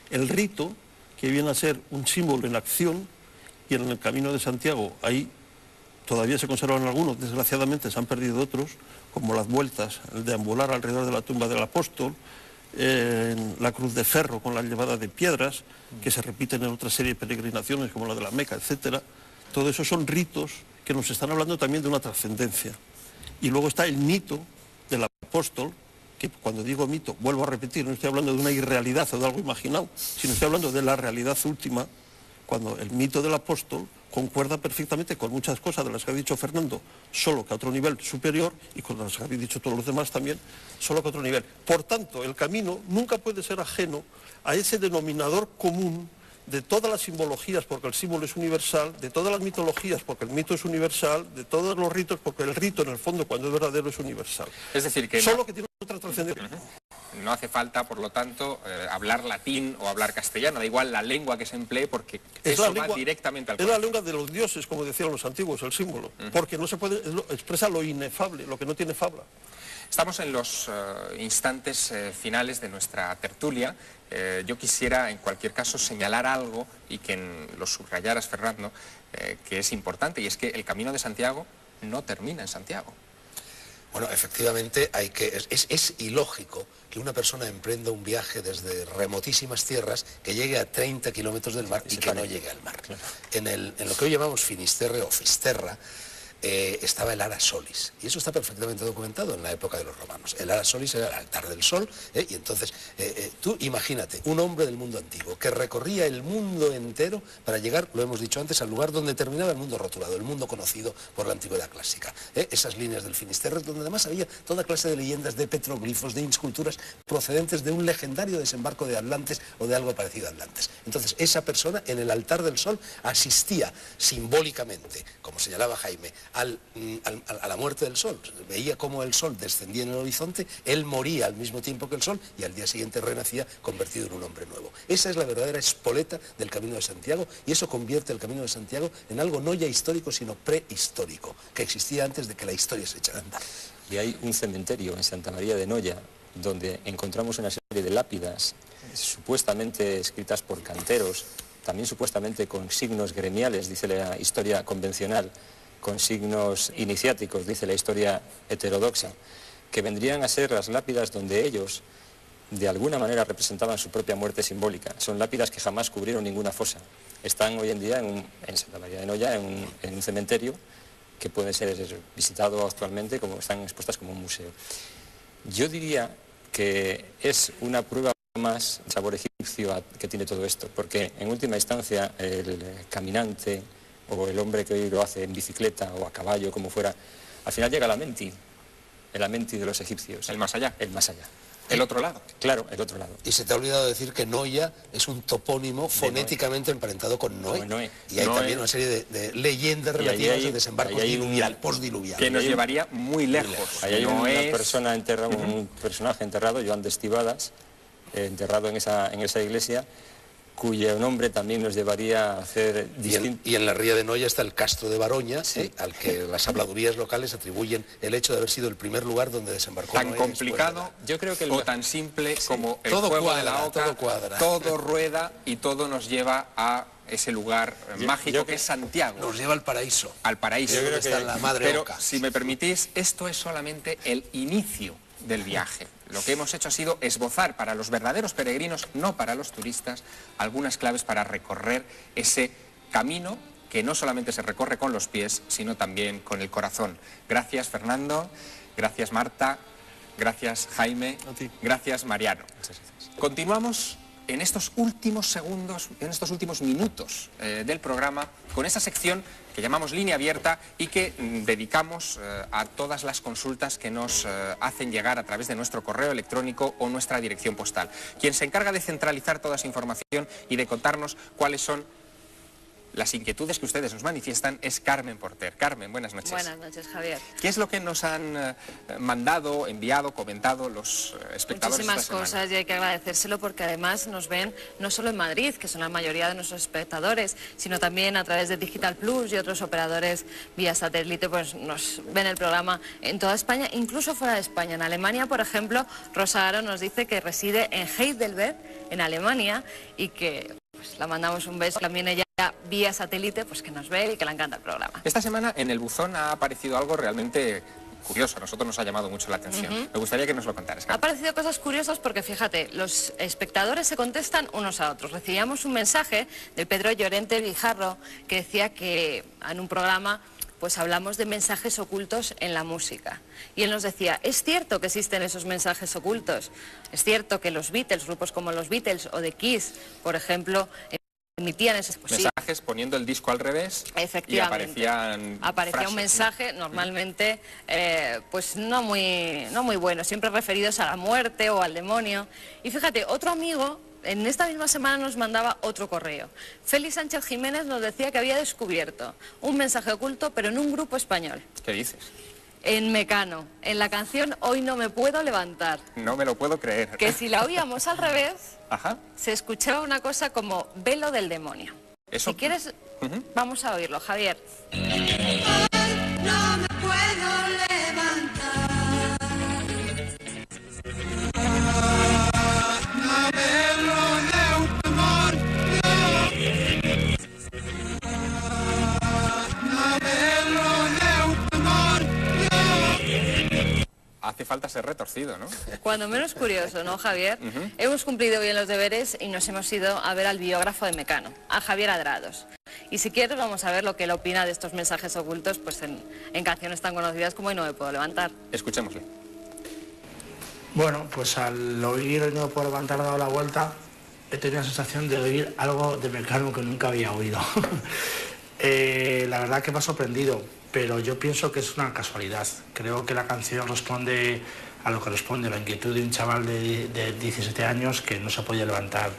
El rito, que viene a ser un símbolo en acción, y en el Camino de Santiago ahí todavía se conservan algunos, desgraciadamente se han perdido otros, como las vueltas, el deambular alrededor de la tumba del apóstol, la cruz de ferro con la llevada de piedras, que se repiten en otra serie de peregrinaciones como la de la Meca, etc. Todo eso son ritos que nos están hablando también de una trascendencia. Y luego está el mito del apóstol, que cuando digo mito, vuelvo a repetir, no estoy hablando de una irrealidad o de algo imaginado, sino estoy hablando de la realidad última, cuando el mito del apóstol concuerda perfectamente con muchas cosas de las que ha dicho Fernando, solo que a otro nivel superior, y con las que habéis dicho todos los demás también, solo que a otro nivel. Por tanto, el camino nunca puede ser ajeno a ese denominador común de todas las simbologías, porque el símbolo es universal, de todas las mitologías, porque el mito es universal, de todos los ritos, porque el rito, en el fondo, cuando es verdadero, es universal. Es decir, que solo que tiene otra trascendencia. No hace falta, por lo tanto, hablar latín o hablar castellano, da igual la lengua que se emplee, porque eso va directamente al corazón. Es la lengua de los dioses, como decían los antiguos, el símbolo, porque no se puede, expresa lo inefable, lo que no tiene fabla. Estamos en los instantes finales de nuestra tertulia. Yo quisiera, en cualquier caso, señalar algo, y que lo subrayaras, Fernando, que es importante, y es que el Camino de Santiago no termina en Santiago. Bueno, efectivamente es ilógico que una persona emprenda un viaje desde remotísimas tierras que llegue a 30 kilómetros del mar y que no llegue al mar. Claro. En lo que hoy llamamos Finisterre o Fisterra, estaba el Ara Solis, y eso está perfectamente documentado en la época de los romanos. El Ara Solis era el altar del sol, y entonces tú imagínate, un hombre del mundo antiguo que recorría el mundo entero para llegar, lo hemos dicho antes, al lugar donde terminaba el mundo rotulado, el mundo conocido por la antigüedad clásica. Esas líneas del Finisterre, donde además había toda clase de leyendas, de petroglifos, de insculturas procedentes de un legendario desembarco de Atlantes o de algo parecido a Atlantes. Entonces esa persona en el altar del sol asistía simbólicamente, como señalaba Jaime, a la muerte del sol. Veía cómo el sol descendía en el horizonte, él moría al mismo tiempo que el sol y al día siguiente renacía convertido en un hombre nuevo. Esa es la verdadera espoleta del Camino de Santiago, y eso convierte el Camino de Santiago en algo no ya histórico sino prehistórico, que existía antes de que la historia se echara a andar. Y hay un cementerio en Santa María de Noya donde encontramos una serie de lápidas supuestamente escritas por canteros, también supuestamente con signos gremiales, dice la historia convencional, con signos iniciáticos, dice la historia heterodoxa, que vendrían a ser las lápidas donde ellos de alguna manera representaban su propia muerte simbólica. Son lápidas que jamás cubrieron ninguna fosa. Están hoy en día en Santa María de Noya, en un cementerio que puede ser visitado actualmente, como están expuestas como un museo. Yo diría que es una prueba más de sabor egipcio que tiene todo esto, porque en última instancia el caminante o el hombre que hoy lo hace en bicicleta o a caballo, como fuera, al final llega a la Amenti, el Amenti de los egipcios. El más allá. El más allá. El otro lado. Claro, el otro lado. Y se te ha olvidado decir que Noya es un topónimo fonéticamente emparentado con Noé. Noé. Y hay Noé. también una serie de leyendas relativas al desembarco diluvial, postdiluvial. Que nos llevaría muy lejos. Ahí hay No una es- persona enterrada, un personaje enterrado, Joan de Estivadas, enterrado en esa iglesia, cuyo nombre también nos llevaría a hacer distinto. Y en la ría de Noya está el Castro de Baroña, al que las habladurías locales atribuyen el hecho de haber sido el primer lugar donde desembarcó Tan Noé complicado después de Yo creo que o tan simple como el Todo juego de cuadra, la oca, todo cuadra. todo rueda y todo nos lleva a ese lugar mágico yo que es Santiago. Nos lleva al paraíso. Al paraíso. Yo creo que está la madre Pero, oca. si me permitís, esto es solamente el inicio del viaje. Lo que hemos hecho ha sido esbozar para los verdaderos peregrinos, no para los turistas, algunas claves para recorrer ese camino que no solamente se recorre con los pies, sino también con el corazón. Gracias, Fernando. Gracias, Marta. Gracias, Jaime. A ti. Gracias, Mariano. Continuamos en estos últimos segundos, en estos últimos minutos del programa, con esa sección que llamamos Línea Abierta y que dedicamos a todas las consultas que nos hacen llegar a través de nuestro correo electrónico o nuestra dirección postal. Quien se encarga de centralizar toda esa información y de contarnos cuáles son las inquietudes que ustedes nos manifiestan es Carmen Porter. Carmen, buenas noches. Buenas noches, Javier. ¿Qué es lo que nos han mandado, enviado, comentado los espectadores Muchísimas esta semana? cosas y hay que agradecérselo porque además nos ven no solo en Madrid, que son la mayoría de nuestros espectadores, sino también a través de Digital Plus y otros operadores vía satélite, pues nos ven el programa en toda España, incluso fuera de España. En Alemania, por ejemplo, Rosa Aro nos dice que reside en Heidelberg, en Alemania, y que pues, la mandamos un beso. También ella vía satélite, pues que nos ve y que le encanta el programa. Esta semana en el buzón ha aparecido algo realmente curioso, a nosotros nos ha llamado mucho la atención. Me gustaría que nos lo contaras, Ha Carmen. aparecido cosas curiosas porque, fíjate, los espectadores se contestan unos a otros. Recibíamos un mensaje de Pedro Llorente Guijarro que decía que en un programa pues hablamos de mensajes ocultos en la música. Y él nos decía, es cierto que existen esos mensajes ocultos. Es cierto que los Beatles, grupos como los Beatles o The Kiss, por ejemplo, emitían esos Mensajes poniendo el disco al revés y Efectivamente. aparecía un mensaje normalmente pues no muy bueno, siempre referidos a la muerte o al demonio. Y fíjate, otro amigo en esta misma semana nos mandaba otro correo. Félix Sánchez Jiménez nos decía que había descubierto un mensaje oculto, pero en un grupo español, ¿Qué dices? en Mecano, en la canción Hoy no me puedo levantar, No me lo puedo creer. que si la oíamos al revés Ajá. se escuchaba una cosa como velo del demonio. Eso- Si quieres, vamos a oírlo, Javier. No me puedo levantar. Hace falta ser retorcido, ¿no? Cuando menos curioso, ¿no, Javier? Hemos cumplido bien los deberes y nos hemos ido a ver al biógrafo de Mecano, a Javier Adrados. Y si quieres vamos a ver lo que él opina de estos mensajes ocultos pues en canciones tan conocidas como Hoy no me puedo levantar. Escuchémosle. Bueno, pues al oír Hoy no me puedo levantar, dado la vuelta, he tenido la sensación de oír algo de Mecano que nunca había oído. La verdad que me ha sorprendido, pero yo pienso que es una casualidad. Creo que la canción responde a lo que responde la inquietud de un chaval de 17 años que no se podía levantar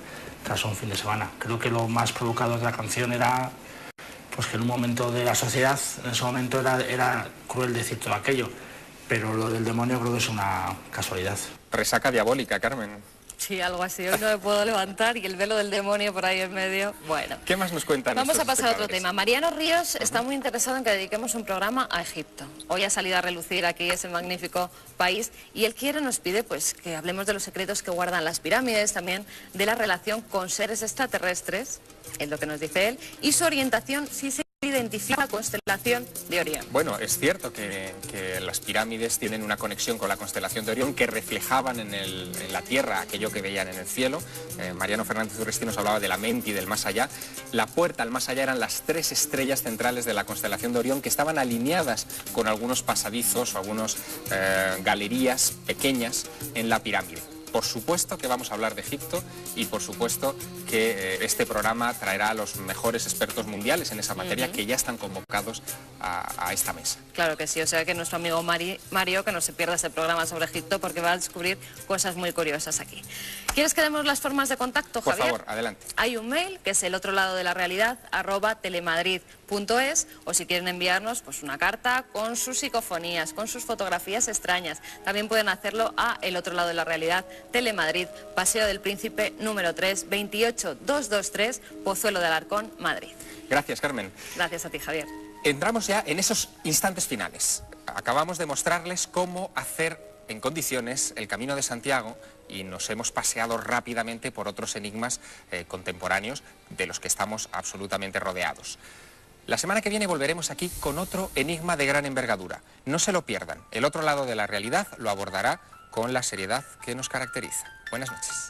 tras un fin de semana. Creo que lo más provocado de la canción era pues que en un momento de la sociedad, en ese momento era cruel decir todo aquello, pero lo del demonio creo que es una casualidad. Resaca diabólica, Carmen. Sí, algo así. Hoy no me puedo levantar y el velo del demonio por ahí en medio. Bueno. ¿Qué más nos cuentan? Vamos a pasar a otro espectadores? tema. Mariano Ríos está muy interesado en que dediquemos un programa a Egipto. Hoy ha salido a relucir aquí ese magnífico país y él nos pide pues que hablemos de los secretos que guardan las pirámides, también de la relación con seres extraterrestres, es lo que nos dice él, y su orientación si se identifica la constelación de Orión. Bueno, es cierto que las pirámides tienen una conexión con la constelación de Orión, que reflejaban en la Tierra aquello que veían en el cielo. Mariano Fernández Urresti nos hablaba de la mente y del más allá. La puerta al más allá eran las 3 estrellas centrales de la constelación de Orión, que estaban alineadas con algunos pasadizos o algunas galerías pequeñas en la pirámide. Por supuesto que vamos a hablar de Egipto y por supuesto que este programa traerá a los mejores expertos mundiales en esa materia que ya están convocados a esta mesa. Claro que sí, o sea que nuestro amigo Mario que no se pierda ese programa sobre Egipto porque va a descubrir cosas muy curiosas aquí. ¿Quieres que demos las formas de contacto, Javier? Por favor, adelante. Hay un mail que es el otro lado de la realidad @telemadrid.es, o si quieren enviarnos pues una carta con sus psicofonías, con sus fotografías extrañas. También pueden hacerlo a El otro lado de la realidad, Telemadrid, Paseo del Príncipe número 3, 28223, Pozuelo de Alarcón, Madrid. Gracias, Carmen. Gracias a ti, Javier. Entramos ya en esos instantes finales. Acabamos de mostrarles cómo hacer en condiciones el Camino de Santiago y nos hemos paseado rápidamente por otros enigmas contemporáneos de los que estamos absolutamente rodeados. La semana que viene volveremos aquí con otro enigma de gran envergadura. No se lo pierdan. El otro lado de la realidad lo abordará con la seriedad que nos caracteriza. Buenas noches.